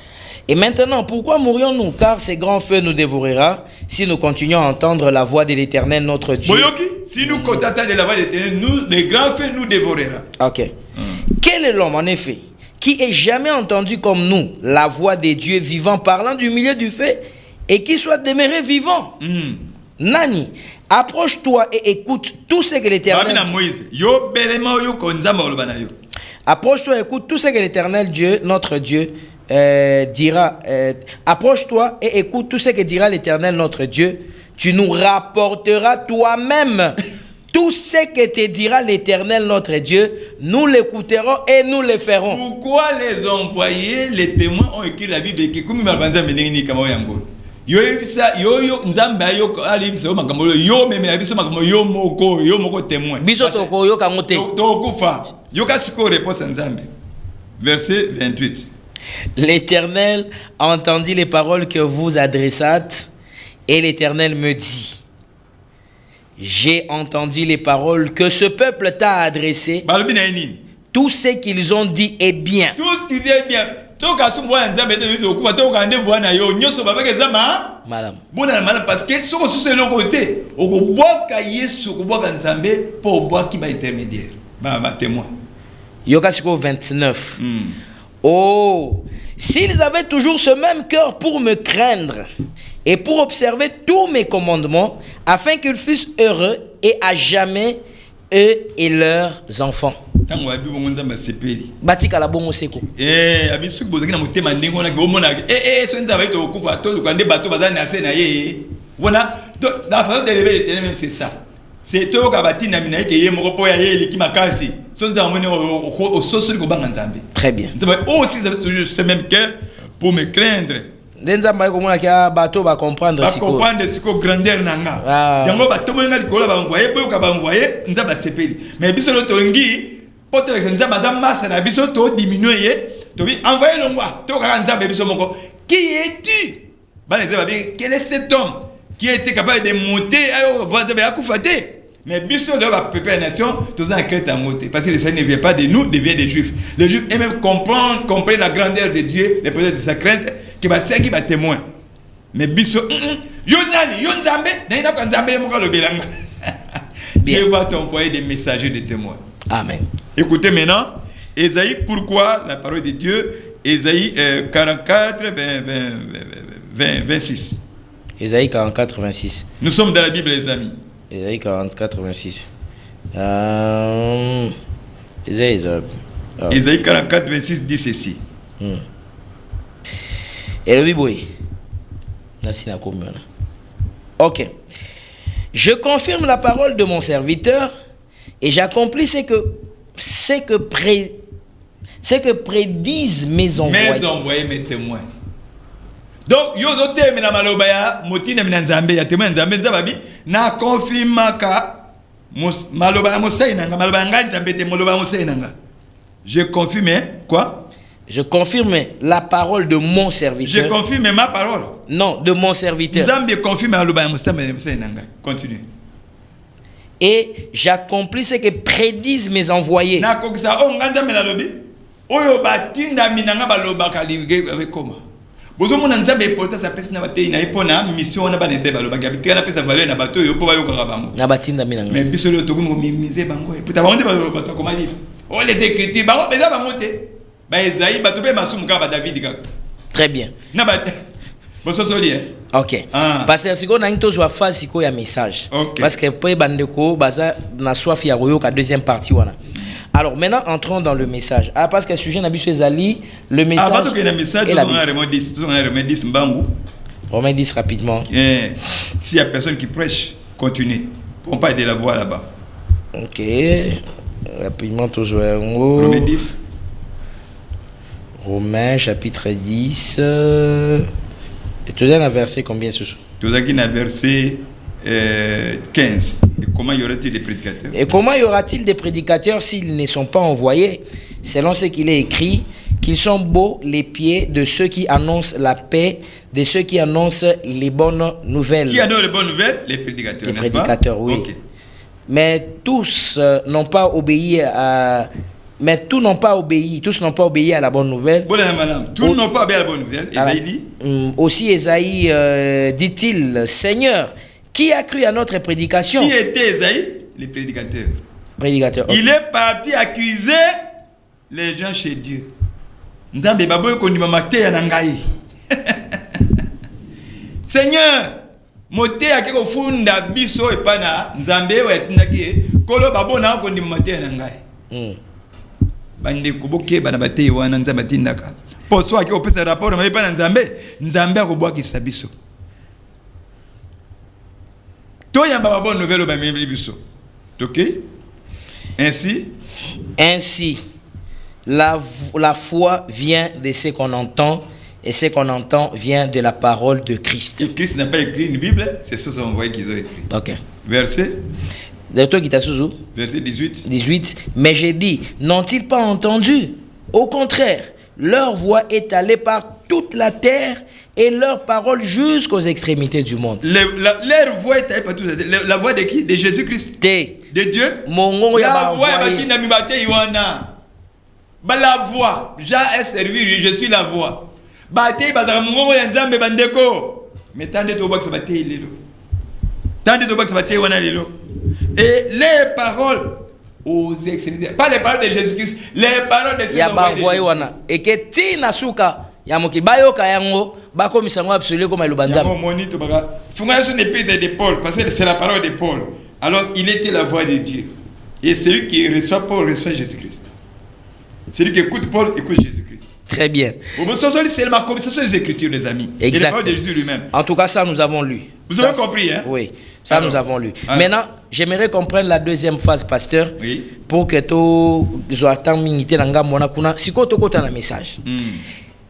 Et maintenant, pourquoi mourrions-nous? Car ces grands feux nous dévorera si nous continuons à entendre la voix de l'Éternel notre Dieu. Boyoki, si nous continuons à entendre la voix de l'Éternel, nous les grands feux nous dévorera. OK. Quel est l'homme en effet qui ait jamais entendu comme nous la voix des dieux vivants parlant du milieu du feu et qui soit demeuré vivant? Nani, approche-toi et écoute tout ce que l'Éternel approche-toi et écoute tout ce que l'Éternel Dieu, notre Dieu, dira. Approche-toi et écoute tout ce que dira l'Éternel notre Dieu. Tu nous rapporteras toi-même tout ce que te dira l'Éternel notre Dieu. Nous l'écouterons et nous le ferons. Pourquoi les envoyés, les témoins ont écrit la Bible qui comme malbanza meneni kama yango. Yo nzamba yo ali biso makambo yo memela biso makambo yo moko témoin. Biso toko yo kangote. To kufa. Yo kasiko réponse nzambe. Verset 28. L'Éternel entendit les paroles que vous adressâtes et l'Éternel me dit: j'ai entendu les paroles que ce peuple t'a adressées. Tout ce qu'ils ont dit est bien. Tout ce qu'ils disent est bien. Madame. Parce que ce que c'est le côté, on boit Yesu, on boit Nzambe pour boire qui va intermédiaire. Témoin. Yokasiko 29. Oh, s'ils avaient toujours ce même cœur pour me craindre et pour observer tous mes commandements, afin qu'ils fussent heureux et à jamais eux et leurs enfants. Batika la bongo seko. Abisu bozaki na mutema ndingo na bomona so nzaba ito kufa to kande bato bazana na sena ye. Voilà, la façon d'élever l'Éternel même c'est ça. C'est to ka batina mina ke ye moko po ya ye liki makasi. So nzaba mone o soso ko banga nzambe. Très bien. Nzaba aussi ça veut toujours ce même cœur pour me craindre. Nzamba ko mona ka bato ba comprendre siko. Ba comprendre siko grandeur nanga. Yango bato mona likola ba envoyer boyo ka ba envoyer nzaba sepeli. Mais biso lo tongi poto nzamba za massa na biso to diminuer to bi envoyer le moi to ka nzamba biso moko. Qui es-tu? Ba nzamba bi quel est cet homme qui a été capable de monter à Koufaté? Mais biso de la peuple nation tous en crainte à monter parce que le Seigneur ne vient pas de nous, il vient des Juifs. Les Juifs eux-mêmes comprennent la grandeur de Dieu, les peut-être de sa crainte qui va servir va témoin. Mais biso yo nani yo nzambe na ina kwa nzambe mo ka lobelanga. Dieu va t'envoyer des messagers de témoins. Amen. Écoutez maintenant Ésaïe, pourquoi la parole de Dieu, Ésaïe 44 26. Ésaïe 44 26. Nous sommes dans la Bible les amis. Ésaïe 44 26. Ésaïe 44 26 dit ceci. Et oui, oui. Ok. Je confirme la parole de mon serviteur et j'accomplis ce que prédisent mes envoyés. Mes envoyés, mes témoins. Donc yozo teme na maloba ya motina mina nzambe ya temo nzambe nzababi na confirmaka maloba ya mosai nanga maloba ya ngai nzambe te maloba ya mosai nanga. Je confirme quoi? Je confirme la parole de mon serviteur. Je confirme ma parole. Non, de mon serviteur. Nzambe confirme maloba ya mosai nanga. Continue. Et j'accomplis ce que prédisent mes envoyés. Na kokisa o nganzambe na lobi. Oyo batinda minanga baloba kalinge avec comment? Bozo mona nzambe porta sa pesa na batei na ipona mission na banese baloba kabitika na pesa valeur na bato yo po bayo ka bango. Na batinda minanga. Mais biso le tokungo mimize bango. Puta bango baloba to comment vivre. Oh les écritures bango beza bango te. Ba Esaïe ba to pe masumu ka ba David kaka. Très bien. Na ba bozo soli. OK. Parce que siko na into zo fa siko ya message. Parce que pe bandeko baza na soif ya koyoka deuxième partie wana. Alors maintenant entrons dans le message. Ah parce que le sujet nabiso ezali le message. Ah parce que le message on a Romains 10 mbangu. Romains 10 rapidement. S'il y a personne qui prêche, continuez. On parle de la voix là-bas. OK. Rapidement toujours Romains 10. Romains chapitre 10 et tu as un verset combien ce soir? Tu as un verset 15. Et comment y aura-t-il des prédicateurs? Et comment y aura-t-il des prédicateurs s'ils ne sont pas envoyés? Selon ce qu'il est écrit, qu'ils sont beaux les pieds de ceux qui annoncent la paix, de ceux qui annoncent les bonnes nouvelles. Qui annonce les bonnes nouvelles? Les prédicateurs. Les prédicateurs, oui. Okay. Mais tous n'ont pas obéi à... Mais tous n'ont pas obéi à la bonne nouvelle. Tous n'ont pas obéi à la bonne nouvelle. Esaïe dit. Aussi Esaïe dit-il, Seigneur, qui a cru à notre prédication? Qui était Esaïe? Les prédicateurs. Prédicateurs. Okay. Il est parti accuser les gens chez Dieu. Nzambe baboy kondima mateya na ngai. Seigneur, moté akeko funda biso epana nzambe wetindaki kolo babona kondima mateya na ngai. Bande kuboke bana batei wana nzambe tindaka. Poso akeko pesa rapport na epana nzambe akobwakisa biso. Toyamba bonne nouvelle au même biso. OK? Ainsi, la foi vient de ce qu'on entend, et ce qu'on entend vient de la parole de Christ. Et Christ n'a pas écrit une Bible, c'est ce qu'ils ont écrit. OK. Verset 18. Mais j'ai dit, n'ont-ils pas entendu? Au contraire, leur voix est allée par toute la terre et leur parole jusqu'aux extrémités du monde. Leur voix est allée par toute la terre. La voix de qui? De Jésus-Christ. De Dieu. La voix est la voix. J'ai servi, je suis la voix. Mais tant de tobac ça va lelo. Tant de tobac ça va lelo. Et les paroles aux extrémités. Pas les paroles de Jésus-Christ, les paroles de Jésus-Christ. Et que ti nasuka ya mokibayo kayango bako misango absolu comme le banzam. Funga son épître de Paul parce que c'est la parole de Paul. Alors il était la voix de Dieu. Et celui qui reçoit Paul reçoit Jésus-Christ. Celui qui écoute Paul écoute Jésus-Christ. Très bien. C'est ma conversation des Écritures, les amis. Exact. Et les paroles de Jésus lui-même. En tout cas, ça nous avons lu. Vous avez compris, hein? Oui, ça alors, nous avons lu. Alors. Maintenant, j'aimerais qu'on prenne la deuxième phase, pasteur, oui. Pour que tu zoatan minité nanga mona kuna siko to kota na message.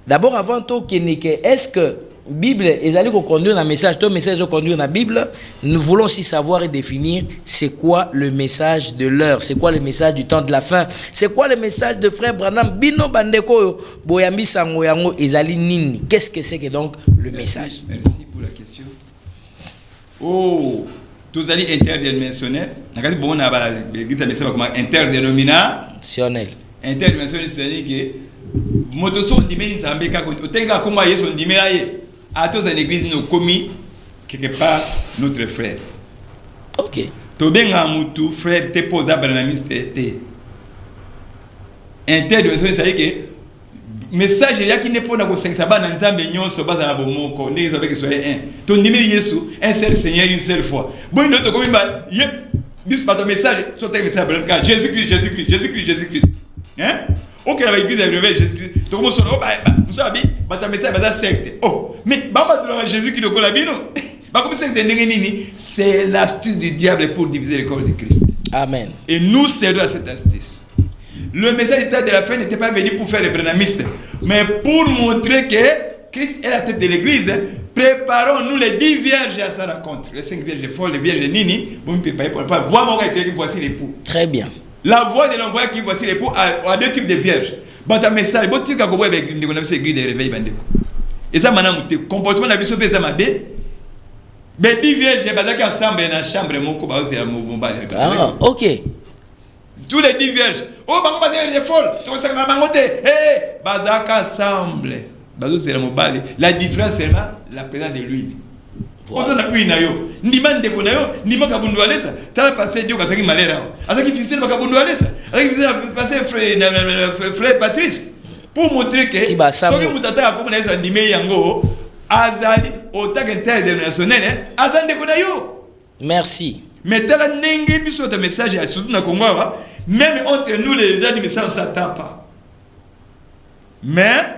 D'abord, avant tout, est-ce que Bible est allé conduire dans le message, ton message est conduire dans la Bible. Nous voulons aussi savoir et définir c'est quoi le message de l'heure, c'est quoi le message du temps de la fin, c'est quoi le message de frère Branham Bino Bandeko Boyambi Sangoyango Ezali Nini. Qu'est-ce que c'est que donc le message? Merci pour la question. Oh, tous allez interdimensionnel. Nakati bon na ba l'église a message comme interdénominationnel. Interdénominationnel c'est-à-dire que motoso ndimeni nzambe ka otenga koma yeso ndimela ye. À tous en église nous commis quelque part notre frère. OK. Tobenga mutu frère te posa branamiste te. Interdimensionnel c'est-à-dire que message ya qui n'est pas na ko 5 sabana nzambe nyonso baza na bomoko ndenge zo avec soyez un. Ton numéro Yesu un seul Seigneur une seule fois. Bon notre comme ba bis pas ton message sur tes messages branca Jésus-Christ. Hein? OK la église a révélé Jésus-Christ. To comme so ba nous sabi ba ta message baza secte. Oh, mais baba de Jésus qui le cola bino. Ba comme secte ndenge nini, c'est l'astuce du diable pour diviser le corps de Christ. Amen. Et nous cédons à cette astuce. Le message de la fin n'était pas venu pour faire les branamistes, mais pour montrer que Christ est la tête de l'église, préparons-nous les 10 vierges à sa rencontre. Les 5 vierges folles, les vierges nini, vous me préparez pour pas voir mon qui voici l'époux. Très bien. La voix de l'envoyé qui voici l'époux a 2 types de vierges. Bah ta message, bon tu as compris avec une église de réveil bandeko. Et ça maintenant mon comportement na biso pesa mabe. Mais 10 vierges bazaki ensemble dans la chambre moko ba ozela mobomba. Ah, OK. Tous les 10 vierges. Oh bango bazaki folle. To ça na bango te. Eh bazaka ensemble. Bazo c'est la différence seulement la présence de l'huile. Voilà. On a eu nayo. Ndima ndeko nayo, ndima kabundu alesa. Tala passé Dieu kasaki malera. Azaki fils ba kabundu alesa. Azaki fils passé frère Patrice pour montrer que soki mutata comme na yeso ndime yango azali autant international azande ko nayo. Merci. Mais tala nenge biso ta message à surtout na Congo même entre nous les gens du message on s'attend pas. Mais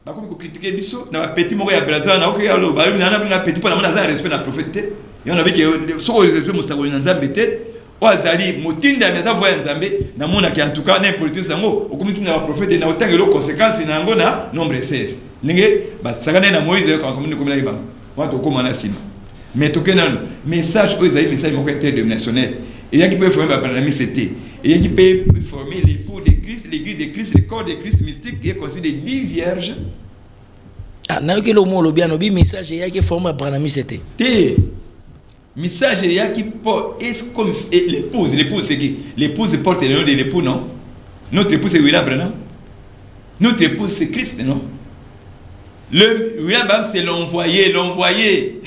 bakomi ko critiquer biso na petit moko ya Brazza na okoya lo ba na petit pour na za respect na prophète yo na biki so ko respect musakoli na Nzambe te o azali motinda na za voya Nzambe na mona ki en tout cas na politique sango okomi na prophète na otangelo conséquences na ngo na nombre 16 ninge ba sakana na Moïse ko komuni komila ibanga watu okoma na sima mais tokena message o ezali message moko interdénominationnel et il y a qui peut former ba na misete et il y a qui peut former l'époux de Christ, l'église de Christ, le corps de Christ mystique qui est considéré 10 vierges. Ah, n'a que le mot le bien le message il y a qui forme Abraham c'était. Té message il y a qui porte est comme l'épouse c'est qui l'épouse porte le nom de l'époux non. Notre épouse c'est William Branham. Notre épouse c'est Christ non. Le William Branham c'est l'envoyé.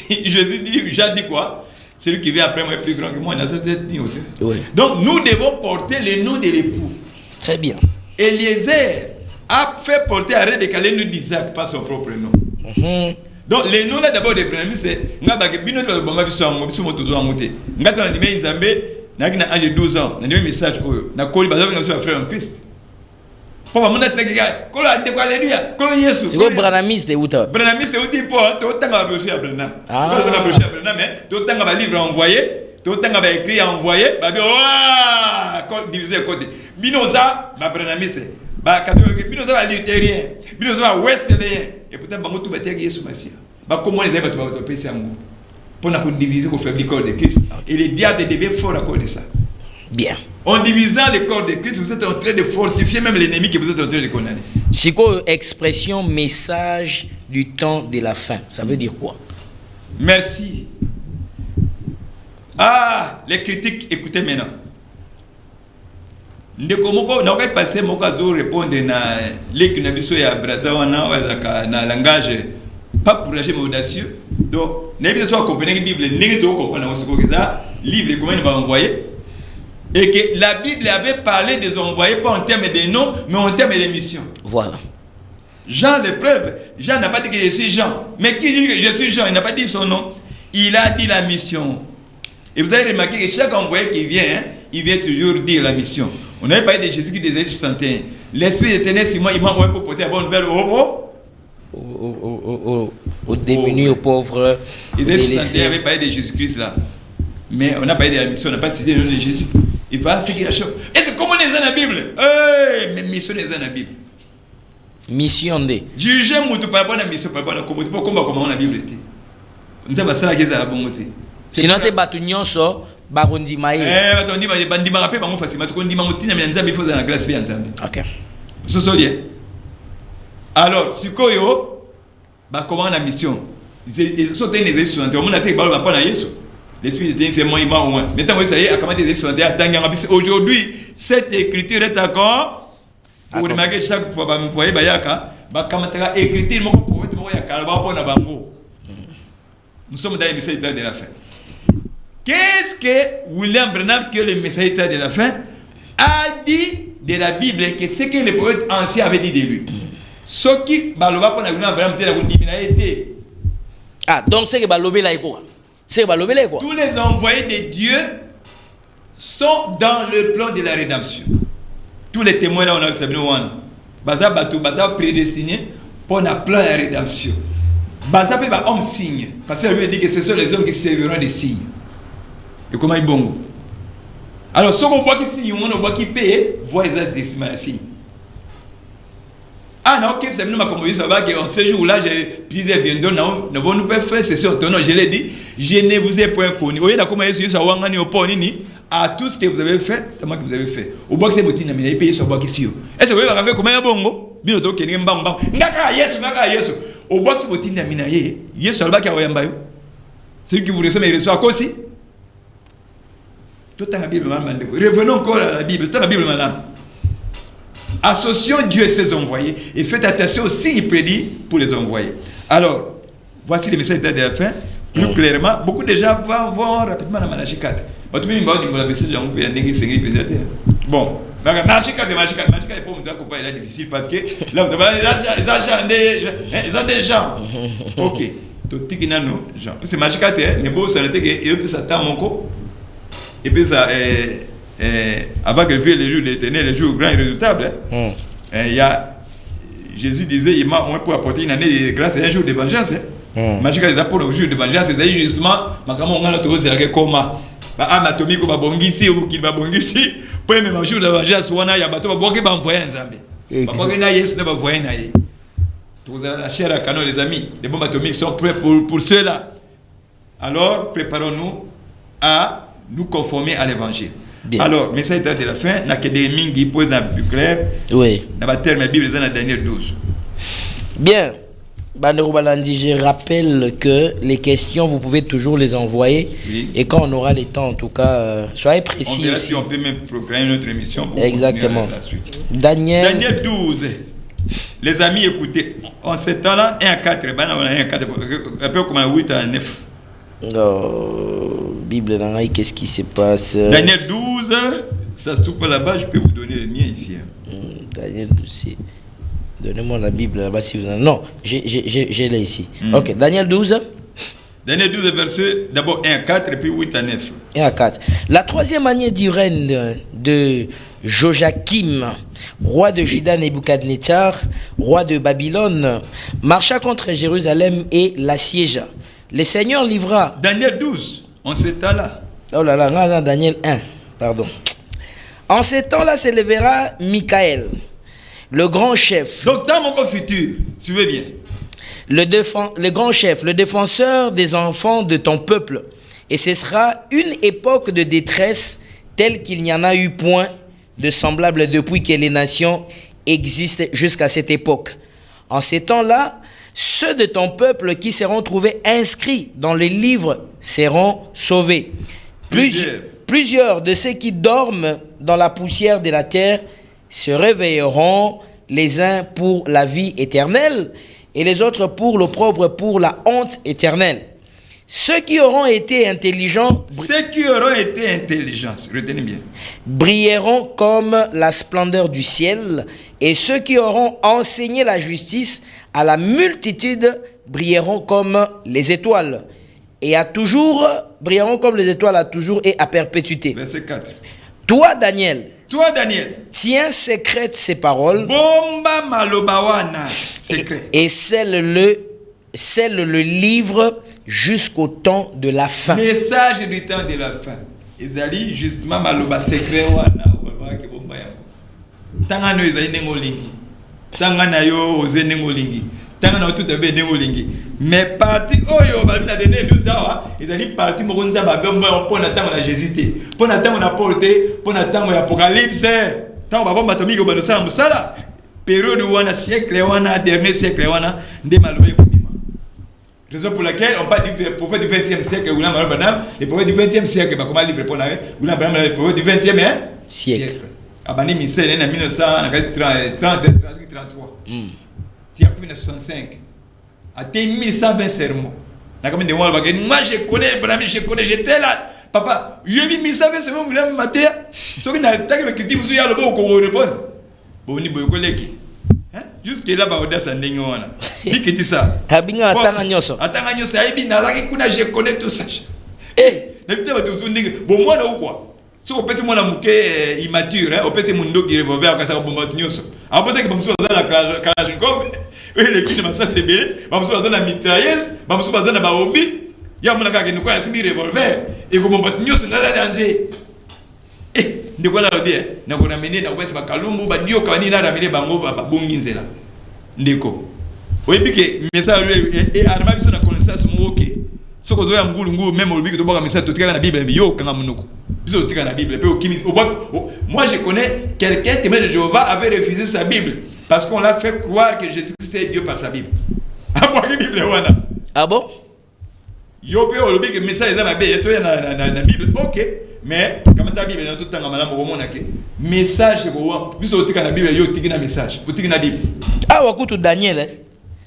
Jésus dit Jean dit quoi? Celui qui vient après moi est plus grand que moi, dans cette tête ni hauteur. Oui. Donc nous devons porter le nom de l'époux. Très bien. Eliezer a fait porter à Rebecca le nom d'Isaac, pas son propre nom. Donc le nom là d'abord de Branham c'est ngabake bino de bonga biso ngo biso motozo amote. Ngata na ndime Nzambe na kina âge de 12 ans, na ndime message oyo. Na koli bazo na biso frère en Christ. Papa mona teka kola ande kwa alléluia. Kola Yesu. C'est quoi Branhamiste uta? Branhamiste uti po to tanga ba brocher Branham. Ah. To tanga brocher Branham mais to tanga ba livre envoyé, to tanga ba écrit envoyé, ba bi oh diviser côté. Binoza ba Branhamiste. Ba catholique binoza ba luthérien, binoza ba wesleyen et peut-être bango tout ba teka Yesu Masia. Ba comment les ba to pesa amour. Pour na ko diviser ko faire le corps de Christ. Et le diable devait fort à cause de ça. Bien. En divisant le corps de Christ, vous êtes en train de fortifier même l'ennemi que vous êtes en train de condamner. C'est quoi expression message du temps de la fin? Ça veut dire quoi? Merci. Ah, les critiques, écoutez maintenant. Ndeko moko na okai passer moko azo répondre na leki na biso ya Brazza wana wazaka na langage pas courageux mais audacieux. Donc, na biso comprendre que Bible ndenge to comprendre aussi ko ça livre comment il va envoyer. Et que la Bible avait parlé des envoyés pas en termes de nom, mais en termes de mission. Voilà. Jean, l'épreuve, Jean n'a pas dit que je suis Jean. Mais qui dit que je suis Jean? Il n'a pas dit son nom. Il a dit la mission. Et vous avez remarqué que chaque envoyé qui vient, il vient toujours dire la mission. On avait parlé de Jésus qui disait 61. L'Esprit éternel, c'est moi, il m'a envoyé pour porter la bonne nouvelle aux démunis, aux pauvres. Il avait parlé de Jésus-Christ là. Mais on n'a pas parlé de la mission, on n'a pas cité le nom de Jésus. Il va ce qu'il y a chaud. Et c'est comment les dans la Bible? Mais mission les dans la Bible. Mission de. Juger mutu par rapport à la mission, par rapport à comment la Bible était. Nous avons ça qui est à la bonne côté. Sinon t'es battu nyonso barondi maïe. Batondi maïe bandi marapé bango facilement. Tu connais bango tina mais Nzambe il faut dans la grâce bien Nzambe. OK. Ce sont liés. Alors sikoyo ba comment la mission. Ils sont des les sur on a été ba pas na Yesu. L'Esprit de Dieu, c'est moi, il m'a au moins. Maintenant, vous savez, aujourd'hui, cette écriture est encore. Vous remarquez chaque fois, vous voyez, écriture, nous sommes dans le message de la fin. Qu'est-ce que William Branham, qui est le message de la fin, a dit de la Bible, que ce que les prophètes anciens avaient dit de lui? Ce qui, ah, donc c'est que Balobé là, quoi? Tous les envoyés de Dieu sont dans le plan de la rédemption. Tous les témoins là, on a vu ça. Baza prédestiné pour un plan de la rédemption. Baza peut être homme signe. Parce que lui dit que ce sont les hommes qui serviront des signes. Et comment ils bon? Alors, ce qu'on voit qui signe, on voit qui paye, voit les signes. Ah non, ok, c'est nous ma composition, ça va qu'en ce jour-là, j'ai plusieurs viandons, nous avons nous faire c'est sur ton nom, je l'ai dit, je ne vous ai point connu. Vous voyez, là, comment est-ce que ça va gagner au pont, à tout ce que vous avez fait, c'est moi que vous avez fait. Au bois que c'est boutique, mais il paye sur bois ici. Est-ce que vous voyez, comment il y a bon, bien auto, qui est un bang, ngaka yesu. Au bois que c'est boutique, yesu, alba qui a un bail. Celui qui vous reçoit, mais il reçoit aussi. Tout dans la Bible, revenons encore à la Bible, tout dans la Bible, madame. Associons Dieu et ses envoyés et faites attention aux signes prédits pour les envoyer. Alors, voici le message de la fin. Plus clairement, beaucoup de gens vont rapidement dans Malachie 4. Bon, Malachie 4 est pour me dire difficile parce que là, ils ont des gens. Ok. Parce que Malachie 4, mais bon, ça n'était que ça t'a mon co. Et puis ça avant que vienne le jour de l'Éternel, le jour grand et redoutable, il y a Jésus disait il m'a pour apporter une année de grâce et un jour de vengeance. Magique des apôtres au jour de vengeance, c'est justement ma camarade on a trouvé c'est la coma. Ba anatomie ko ba bongisi ou ki ba bongisi, pour même jour de vengeance on a ya bato ba boke ba envoyer nzambe. Ba boke na Yesu na ba envoyer na ye. Vous avez la chair à canon les amis, les bombes atomiques sont prêts pour cela. Alors préparons-nous à nous conformer à l'évangile. Bien. Alors, message de la fin, n'a que des mingi pose dans plus clair. Oui. Dans le terme Bible dans Daniel 12. Bien. Bandero Balandi, je rappelle que les questions, vous pouvez toujours les envoyer. Oui. Et quand on aura le temps, en tout cas, soyez précis. On verra aussi. Si on peut même programmer une autre émission pour exactement la suite. Daniel 12. Les amis, écoutez, en ce temps-là, 1 à 4, on a 1 à 4, un peu comme 8 à 9. Bible, qu'est-ce qui se passe? Daniel 12, ça se trouve là-bas, je peux vous donner le mien ici. Daniel 12, donnez-moi la Bible là-bas si vous en avez. Non, j'ai là ici. Ok, Daniel 12. Daniel 12, verset d'abord 1 à 4 et puis 8 à 9. 1 à 4. La troisième année du règne de Joachim, roi de Juda, Nebuchadnezzar, roi de Babylone, marcha contre Jérusalem et l'assiégea. Le Seigneur livra. Daniel 12, en ce temps-là. Oh là là, Daniel 1, pardon. En ce temps-là s'élèvera Michael, le grand chef. Donc, dans mon futur, suivez bien. Le grand chef, le défenseur des enfants de ton peuple. Et ce sera une époque de détresse telle qu'il n'y en a eu point de semblable depuis que les nations existent jusqu'à cette époque. En ces temps-là, ceux de ton peuple qui seront trouvés inscrits dans les livres seront sauvés. Plusieurs de ceux qui dorment dans la poussière de la terre se réveilleront, les uns pour la vie éternelle et les autres pour l'opprobre, pour la honte éternelle. Ceux qui auront été intelligents, retenez bien, brilleront comme la splendeur du ciel, et ceux qui auront enseigné la justice à la multitude brilleront comme les étoiles, et à toujours, brilleront comme les étoiles à toujours et à perpétuité. Verset 4. Toi, Daniel, tiens secrète ces paroles, bomba malobawana, secret, et scelle le livre jusqu'au temps de la fin. Message du temps de la fin. Ezali justement maloba secret wana wala ke bomba yango. Tanga no ezali nengolingi. Tanga na yo ozenengolingi. Tanga na tout ebe nengolingi. Mais parti oyo ba bina dene luzawa ezali parti moko nzaba bomba pona tanga na Jésus te. Pona tanga na Paul te, pona tanga ya Apocalypse. Tanga ba bomba tomiko ba sala musala. Période wana siècle wana dernier siècle wana nde maloba. Raison pour laquelle on parle du prophète du 20e siècle, les prophètes du 20e siècle, comment livre pour les prophètes du 20e siècle. Abandé ministère en 1933. Il y a 1965. À 1120 sermons. Moi je connais, j'étais là. Papa, il y a 1120 sermons, vous l'avez maté. Ce qui n'a pas été critique, vous avez répondre. Bon, ni boy collègue. Jusque là ba audace ndenge wana bikiti ça habinga atanga nyoso aibi nazaki kuna je connais tout ça na bitaba tuzu ndenge bon mwana ou quoi so opesi mwana muke immature opesi mundo qui revolver akasa bomba nyoso aposa ki bamso za la kalashnikov le kine masa sebele bamso za na mitrailleuse bamso za na baobi ya mwana kaka ni kwa simi revolver et ko bomba nyoso na danger ndiko la bien na kona menena opesi bakalumbu badio kani na ramene bango babungi nzela ndeko. Oui, que message et arma biso na connaissance mo OK. Ce que zo ya ngulu même au que to boka message to tika na Bible yo kanga munoko. Biso to tika na Bible pe moi je connais quelqu'un témoin de Jéhovah avait refusé sa Bible parce qu'on l'a fait croire que Jésus-Christ est Dieu par sa Bible. Ah bon que Bible wana. Ah bon? Yo pe au que message za mabe to na Bible OK. Mais comme ta Bible na tout tanga malamu ko mona ke message ko biso to tika na Bible yo tika na message. Ko tika na Bible. Ah wakutu Daniel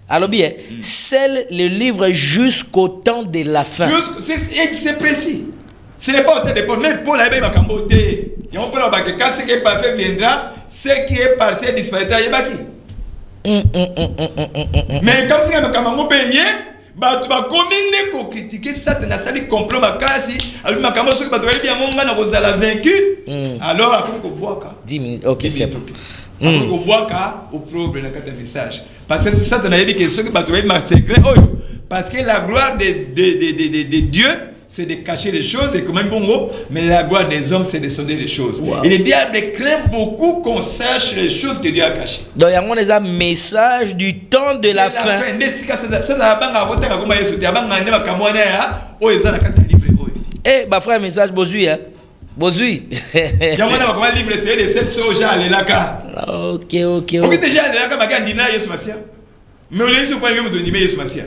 alors bien, c'est le livre jusqu'au temps de la fin. C'est précis. Ce n'est pas au temps de Paul. Même Paul avait ma camboté. Et on peut dire que quand ce qui est parfait viendra, ce qui est partiel disparaîtra. Mais comme si on a payé, tu vas communiquer pour critiquer ça, tu as sali complot ma casse. Alors ma cambo sur que tu as dit à mon gars vous allez vaincu. Alors après qu'on boit 10 minutes. OK, c'est bon. Au bois au problème dans quatre messages parce que c'est ça tu as dit que ce que tu as secret parce que la gloire de Dieu c'est de cacher les choses et quand même bon mais la gloire des hommes c'est de sonder les choses. Et le diable craint beaucoup qu'on sache les choses que Dieu a cachées. Donc il y a un message du temps de la fin. Eh bah frère message bozui hein. Bozui. Yamana bakoma livre c'est les 7 soja les laka. OK. On qui déjà les laka maka ndina Yesu Masia. Mais on les sur point même de nimer Yesu Masia.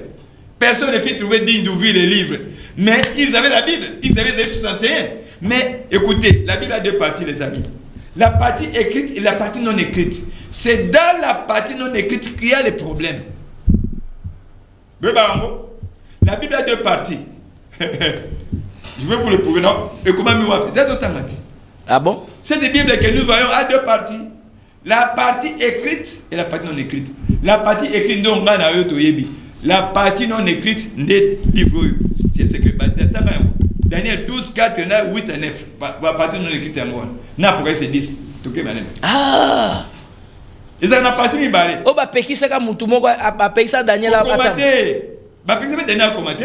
Personne ne fit trouver digne d'ouvrir les livres. Mais ils avaient la Bible, ils avaient les 61. Mais écoutez, la Bible a deux parties les amis. La partie écrite et la partie non écrite. C'est dans la partie non écrite qu'il y a les problèmes. La Bible a deux parties. Je vais vous le prouver, non? Et comment nous appelons? C'est automatique. Ah bon? C'est des Bibles que nous voyons à deux parties. La partie écrite et la partie non écrite. La partie écrite, non, la partie non écrite, des livres. C'est secret. Daniel 12, 4, 8 à 9. La partie non écrite à moi. N'a pourquoi c'est 10. Ah! Et ça n'a pas été mis. Oh, bah, Peki, ça, comme tout le monde a payé ça, Daniel.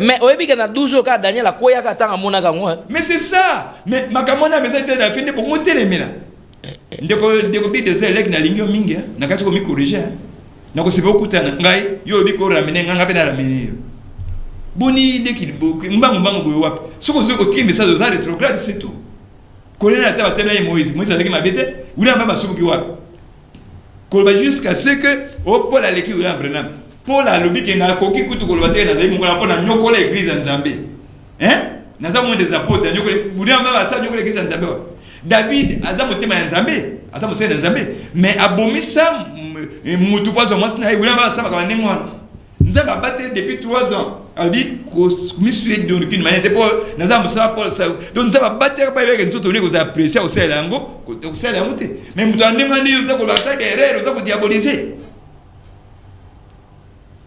Mais oui, il y a 12 cas, Daniel a quoi à mon agam. Mais c'est ça. Mais ma camona, mais ça a été fini pour monter les mila. Des copies de ces legs na lingio mingi, n'a qu'à se commis corriger. N'a qu'à se faire écouter un ngai, yo le bico ramener, n'a pas ramener. Boni, dès qu'il bouge, mbang bouillap. Ce qu'on se côté, mais ça doit être rétrograde, c'est tout. Colonel a été Moïse, Moïse a dit ma bête, ou n'a pas ma soupe qui va. Colba jusqu'à ce que, au Paul a l'équipe ou la Brenam. Paul a lobby qui n'a coquille couteau pour le bâtir dans les mongols pour la nyokola église en Zambie. Hein? N'a pas moins des apôtres, vous n'avez pas ça, nyokola église en Zambie. David, a ça monté en Zambie, a ça monté en Zambie. Mais à Bomissa, Moutou pas au moins, vous n'avez pas ça, comme un némoine. Nous avons battu depuis 3 ans. Albi, monsieur de l'aucune manière, nous avons ça pour ça. Donc nous avons battu avec une sorte de vous appréciez au ciel ango, au ciel à monter. Mais vous avez demandé aux autres ça guerrier, aux autres diaboliser.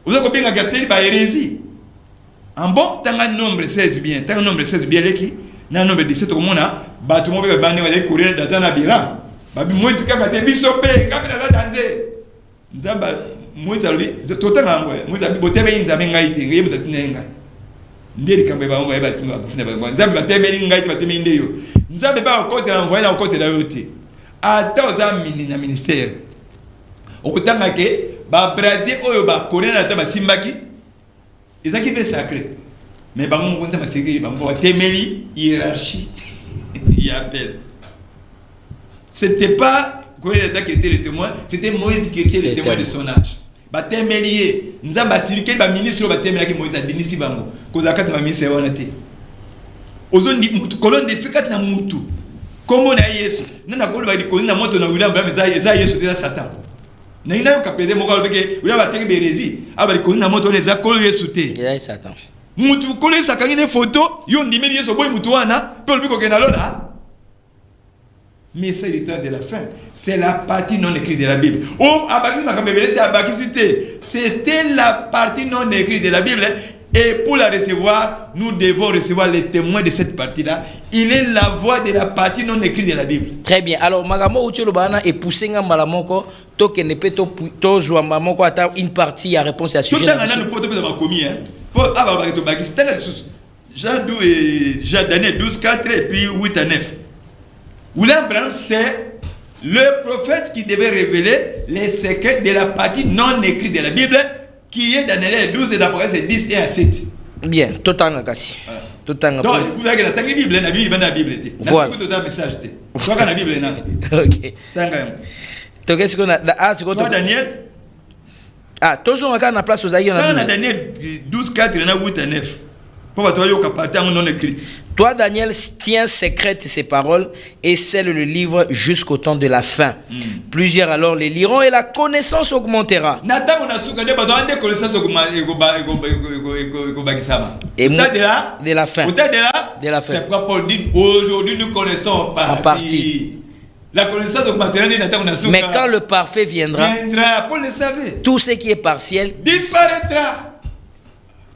Vous avez bien gâté par hérésie. En bon, tant un nombre 16 bien, tant un nombre 16 bien qui, n'a un nombre 17 au monde, bâtiment peut banner avec courir dans un bilan. Babi moi c'est quand tu bisopé, quand tu as dansé. Nzamba moi ça lui, tout le temps moi ça boté mais nzamba ngaiti, ngai mutatinenga. Ndeli kambe ba ngo eba tuma bafuna ba. Nzamba batemeli ngaiti batemeli ndeyo. Nzamba ba côté envoyer na côté la yoté. Ata oza mini na ministère. Okutanga ke ba Brésil oyo ba Coréen na taba simbaki. Ezaki fait sacré. Mais ba ngo nza masekiri ba ngo temeli hiérarchie. Il appelle. C'était pas Coréen qui était le témoin, c'était Moïse qui était le témoin de son âge. Ba temeli nzamba sirike ba ministre ba temeli ki Moïse adinisi bango. Kozaka ta ministre wana te. Ozondi mutu kolonne de fikat na mutu. Comment na Yesu? Nana kolo ba dikoni na moto na William Bram eza Yesu te Satan. Na ina yo kapede mo kalo beke William ba teki berezi. Aba dikoni na moto neza kolo Yesu te. Ya Satan. Mutu kolo sakani ne photo, yo ndimeli Yesu boy mutu wana, pe olbiko ke na lola. Mais c'est le temps de la fin. C'est la partie non écrite de la Bible. Oh, c'était la partie non écrite de la Bible. Et pour la recevoir, nous devons recevoir les témoins de cette partie-là. Il est la voix de la partie non écrite de la Bible. Très bien. Alors, Magamo Uchiolo Bana est poussé en malamoko. Toke ne peut to jouer mamoko à une partie à réponse à ce sujet. Tout le temps, on a le poteau commis. Pour avoir le bac, c'est un Jean Daniel 12, 4 et puis 8 à 9. William Branham, c'est le prophète qui devait révéler les secrets de la partie non écrite de la Bible, qui est dans les 12 et d'Apocalypse 10 et à 7. Bien, tout en kasi. Tout en Donc, vous avez la Bible, la Bible, la Bible. Voilà. La message. La Bible, ok. Donc, qu'est-ce qu'on a? Ah, c'est quoi? Daniel. Ah, toujours on a la place aux aïeux. Dans Daniel 12, 4, il y en a 8 à 9. Pour toi, il y a partie non écrite. Toi, Daniel, tiens secrètes ces paroles et scelle le livre jusqu'au temps de la fin. Plusieurs alors les liront et la connaissance augmentera. Et de la fin. De la fin. C'est pourquoi Paul dit aujourd'hui nous connaissons en partie. La connaissance augmentera. Mais quand le parfait viendra, Paul le savait. Tout ce qui est partiel disparaîtra.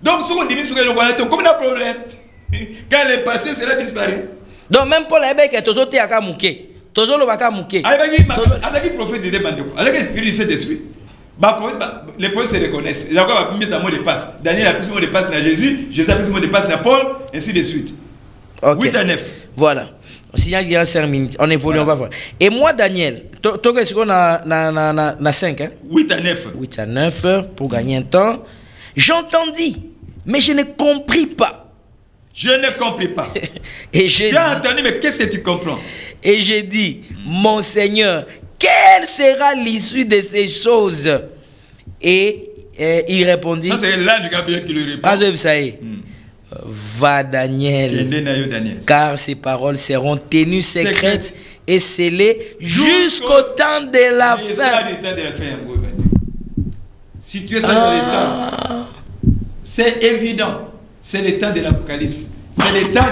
Donc, si on dit que le comme un problème, quand le passé sera disparu. Donc, même Paul a dit que tout est à mouké. Tout le monde est à mouké. Avec le prophète de Bandeko, avec l'esprit de Saint-Esprit, les prophètes se reconnaissent. Il y a encore mis un mot de passe. Daniel a pris ce mot de passe à Jésus, Jésus a pris ce mot de passe à Paul, ainsi de suite. Okay. 8 à 9. Voilà. Signal il y a 5 minutes. On évolue, voilà. On va voir. Et moi, Daniel, tu est-ce qu'on a 5 hein? 8 à 9. 8 à 9 pour gagner un temps. J'entendis, mais je ne compris pas. Je ne compris pas. Et tu as entendu, mais qu'est-ce que tu comprends? Et j'ai dit, mon Seigneur, quelle sera l'issue de ces choses? Et il répondit. Ça, c'est l'ange Gabriel qui lui répond. Ah, ça y est. Va Daniel, car ces paroles seront tenues secrètes et scellées jusqu'au temps de la fin. Si tu es ça dans le temps, c'est évident. C'est le temps de l'Apocalypse. C'est le temps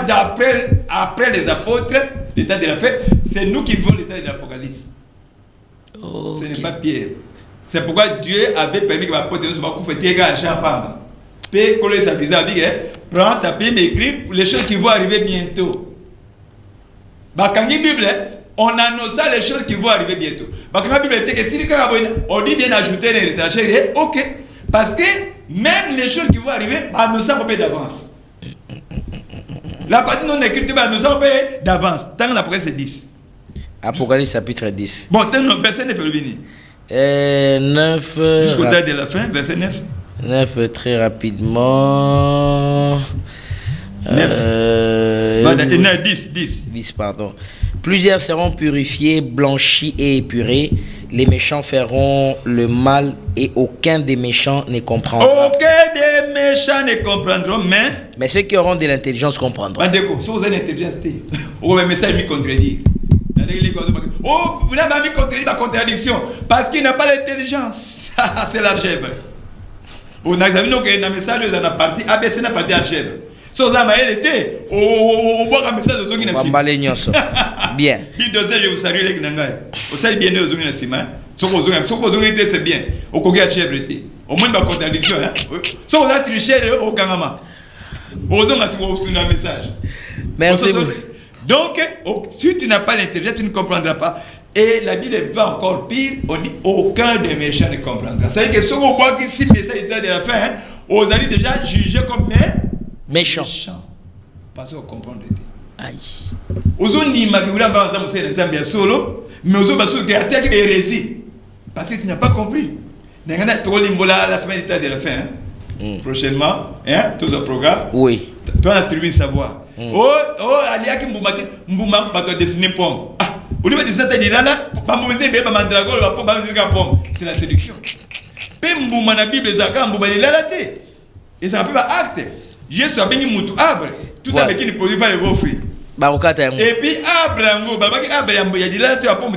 après les apôtres, le temps de la fin. C'est nous qui vivons le temps de l'Apocalypse. Ce n'est pas Pierre. C'est pourquoi Dieu avait permis que l'apôtre nous soit fait à Jean Pamba. Puis, quand il s'avisait, il dit, prends ta Bible, écris les choses qui vont arriver bientôt. Quand la Bible, on annonce les choses qui vont arriver bientôt. Quand la Bible était que si on dit bien ajouter les étrangers, ok. Parce que même les choses qui vont arriver, nous sommes pas d'avance. La partie non écrite, nous sommes pas d'avance. Tant que l'Apocalypse 10. Apocalypse chapitre 10. Bon, verset 9 est revenu. 9. Jusqu'au temps de la fin, verset 9. 9 très rapidement. 9. 10, pardon. Plusieurs seront purifiés, blanchis et épurés. Les méchants feront le mal et aucun des méchants ne comprendra. Aucun des méchants ne comprendront, mais ceux qui auront de l'intelligence comprendront. Si vous avez l'intelligence, vous avez un message qui contredit. Oh, vous n'avez pas contredit la contradiction parce qu'il n'a pas l'intelligence. C'est l'algèbre. Vous n'avez pas un message dans la partie ABC, dans la partie algèbre. Si vous avez été, on voit un message de Zongi Nassim. Bien. Je vous salue les Gnangai. Vous salue bien les Zongi Nassim. Si vous avez c'est bien. Au Kogi algèbre était. Au moins, la contradiction. Si vous avez triché au Kangama. Vous avez un message. Merci. Donc, si tu n'as pas l'intelligence, tu ne comprendras pas. Et la Bible va encore pire, on dit aucun des méchants ne comprendra. C'est-à-dire que si vous voyez ici le message de la fin, vous allez déjà juger comme méchant. Parce qu'on comprend. Aïe. Vous avez dit que vous avez solo, mais vous avez dit que vous hérésie. Parce que tu n'as pas compris. La semaine de la fin, prochainement, tout ce programme. Oui. Toi, tu as trouvé savoir. Oh, Aliaki Mbouma, tu as dessiné pomme. Ah, au lieu de dessiner ta dilana, c'est la séduction. Mbouma na Bible, Zaka, Mbouma, il a la tête. Et ça peut pas acte. Jésus a béni Moutou Abre. Tout avec qui ne produit pas les beaux fruits. Et puis Abraham, il y a dit là, tu as pomme,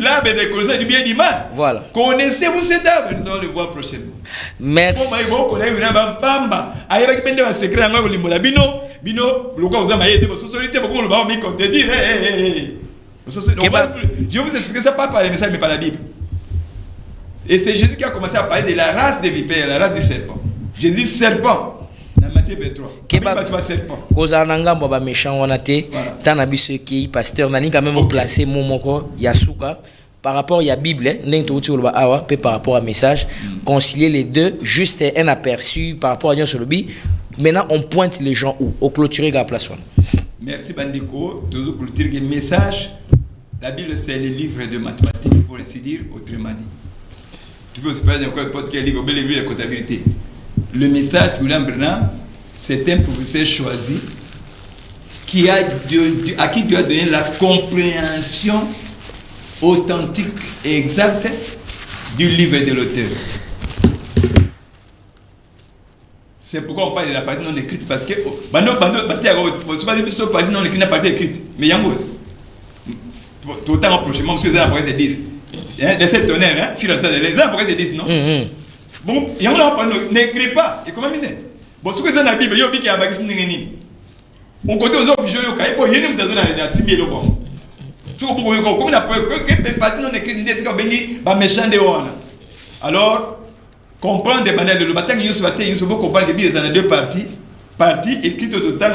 l'arbre est reconnaissant du bien et du mal. Voilà. Connaissez-vous cet arbre? Nous allons le voir prochainement. Merci. Je vais vous expliquer ça pas par les messages mais par la Bible. Et c'est Jésus qui a commencé à parler de la race des vipères, la race du serpent. Jésus serpent. Dans Matthieu 23. Koza nangamba ba méchant wana te tana biso ki pasteur nani quand même placer momoko yasuka par rapport à Bible n'ento uti ba awa pe par rapport à message concilier les deux juste un aperçu par rapport à Dieu sur le bi. Maintenant on pointe les gens où au clôturer la place. Merci Bandiko, toujours clôturer le message La Bible, c'est le livre de mathématiques, pour ainsi dire, autrement dit. Tu peux aussi parler n'importe quel livre, le livre de comptabilité. Le message de William Branham, c'est un professeur choisi à qui Dieu a donné la compréhension authentique et exacte du livre de l'auteur. C'est pourquoi on parle de la partie non écrite, parce que partie non écrite, la partie écrite. Mais il y a un autre. Tout le temps prochainement, monsieur Zan après c'est 10. De cette tonnerre, fil les gens après c'est 10, non? Bon, il y a un n'écrit pas. Et comment il est? Bon, ce que c'est dans la Bible, il y a un qui a bagagé n'engagé. On côté aux autres, je le caille pour y aller dans la cimie le bon. Ce que vous comme on a peur que partie non écrite n'est pas béni, pas méchant de on. Alors, comprendre des manières de le bataille, il faut comprendre que il y a deux parties. Partie écrite au total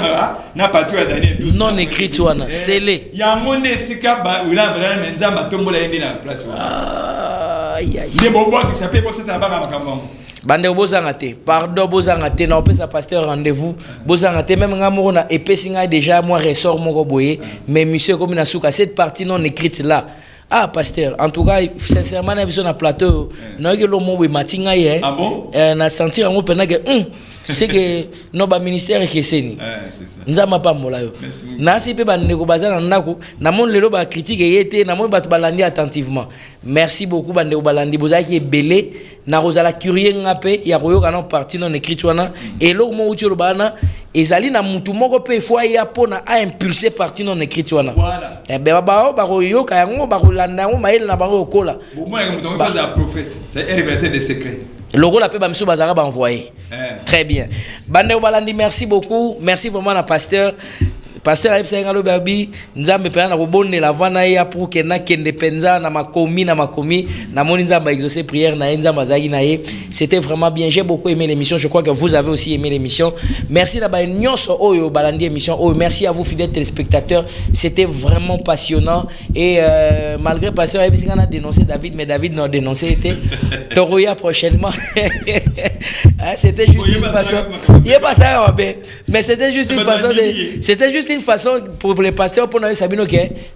na partie à Daniel 12. Non écrite wana, scellé. Il y a un monde sika ba ula brana menza matombola indi na place wana. Des bobo qui s'appelle pour cette abanga makambo. Bande bozangate, pardon bozangate na opesa pasteur rendez-vous. Bozangate même ngamoro na epesinga déjà moi ressort moko boye, mais monsieur comme na souka cette partie non écrite là. Ah, pasteur, en tout cas, sincèrement, na biso na plateau, na ke lo mo we matinga ye. Ah bon? Na sentir ngo pena que c'est que no ba ministère ke seni. C'est ça. Nzama pa mola yo. Na si pe ba ndeko bazana ndako, na mon lelo ba critique yete, na mon ba balandi attentivement. Merci beaucoup ba ndeko balandi bozaki belé, na rozala curieux ngape ya koyoka na partie non écrite wana et lo mo uti lo bana ezali na mutu moko pe fois ya pona a impulser partie non écrite wana. Voilà. Eh ben ba koyoka yango ba kolanda yango maile na bango kola. Bon moi mutu on fait un prophète, c'est un révélateur des secrets. Logo la paix bamiso bazara ba envoyer. Très bien. Bande balandi, merci beaucoup. Merci vraiment à pasteur. Pasteur Aïbsa Ngalo Babi, Nzambe pena na robonne la vana ya pour que na kende penza na makomi na moni Nzamba exaucer prière na Nzamba zagi na ye. C'était vraiment bien. J'ai beaucoup aimé l'émission. Je crois que vous avez aussi aimé l'émission. Merci na ba nyonso oyo balandi émission. Oh, merci à vous fidèles téléspectateurs. C'était vraiment passionnant et malgré pasteur Aïbsa Ngana dénoncé David, mais David n'a dénoncé était Toroya prochainement. C'était juste une façon. Il est pas ça mais c'était juste une façon de une façon pour les pasteurs pour nous savoir que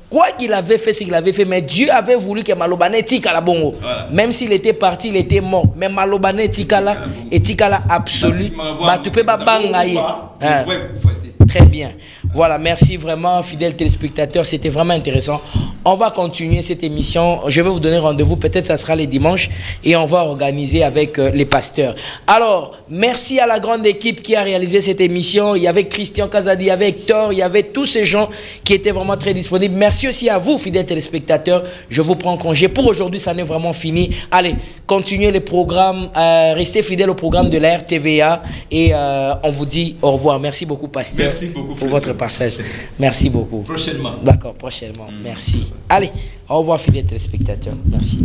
quoi qu'il avait fait, ce qu'il avait fait, mais Dieu avait voulu que Malobane tika la bongo. Même s'il était parti, il était mort. Mais Malobane tika la absolu. Bah tu peux pas bangayer. Très bien. Voilà, merci vraiment, fidèles téléspectateurs. C'était vraiment intéressant. On va continuer cette émission. Je vais vous donner rendez-vous. Peut-être ça sera les dimanches. Et on va organiser avec les pasteurs. Alors, merci à la grande équipe qui a réalisé cette émission. Il y avait Christian Kazadi, il y avait Hector, il y avait tous ces gens qui étaient vraiment très disponibles. Merci aussi à vous, fidèles téléspectateurs. Je vous prends congé. Pour aujourd'hui, ça n'est vraiment fini. Allez, continuez les programmes. Restez fidèles au programme de la RTVA. Et on vous dit au revoir. Merci beaucoup, pasteur. Merci beaucoup pour votre passage. Merci beaucoup. Prochainement. D'accord, prochainement. Merci. Allez, au revoir fidèles téléspectateurs. Merci.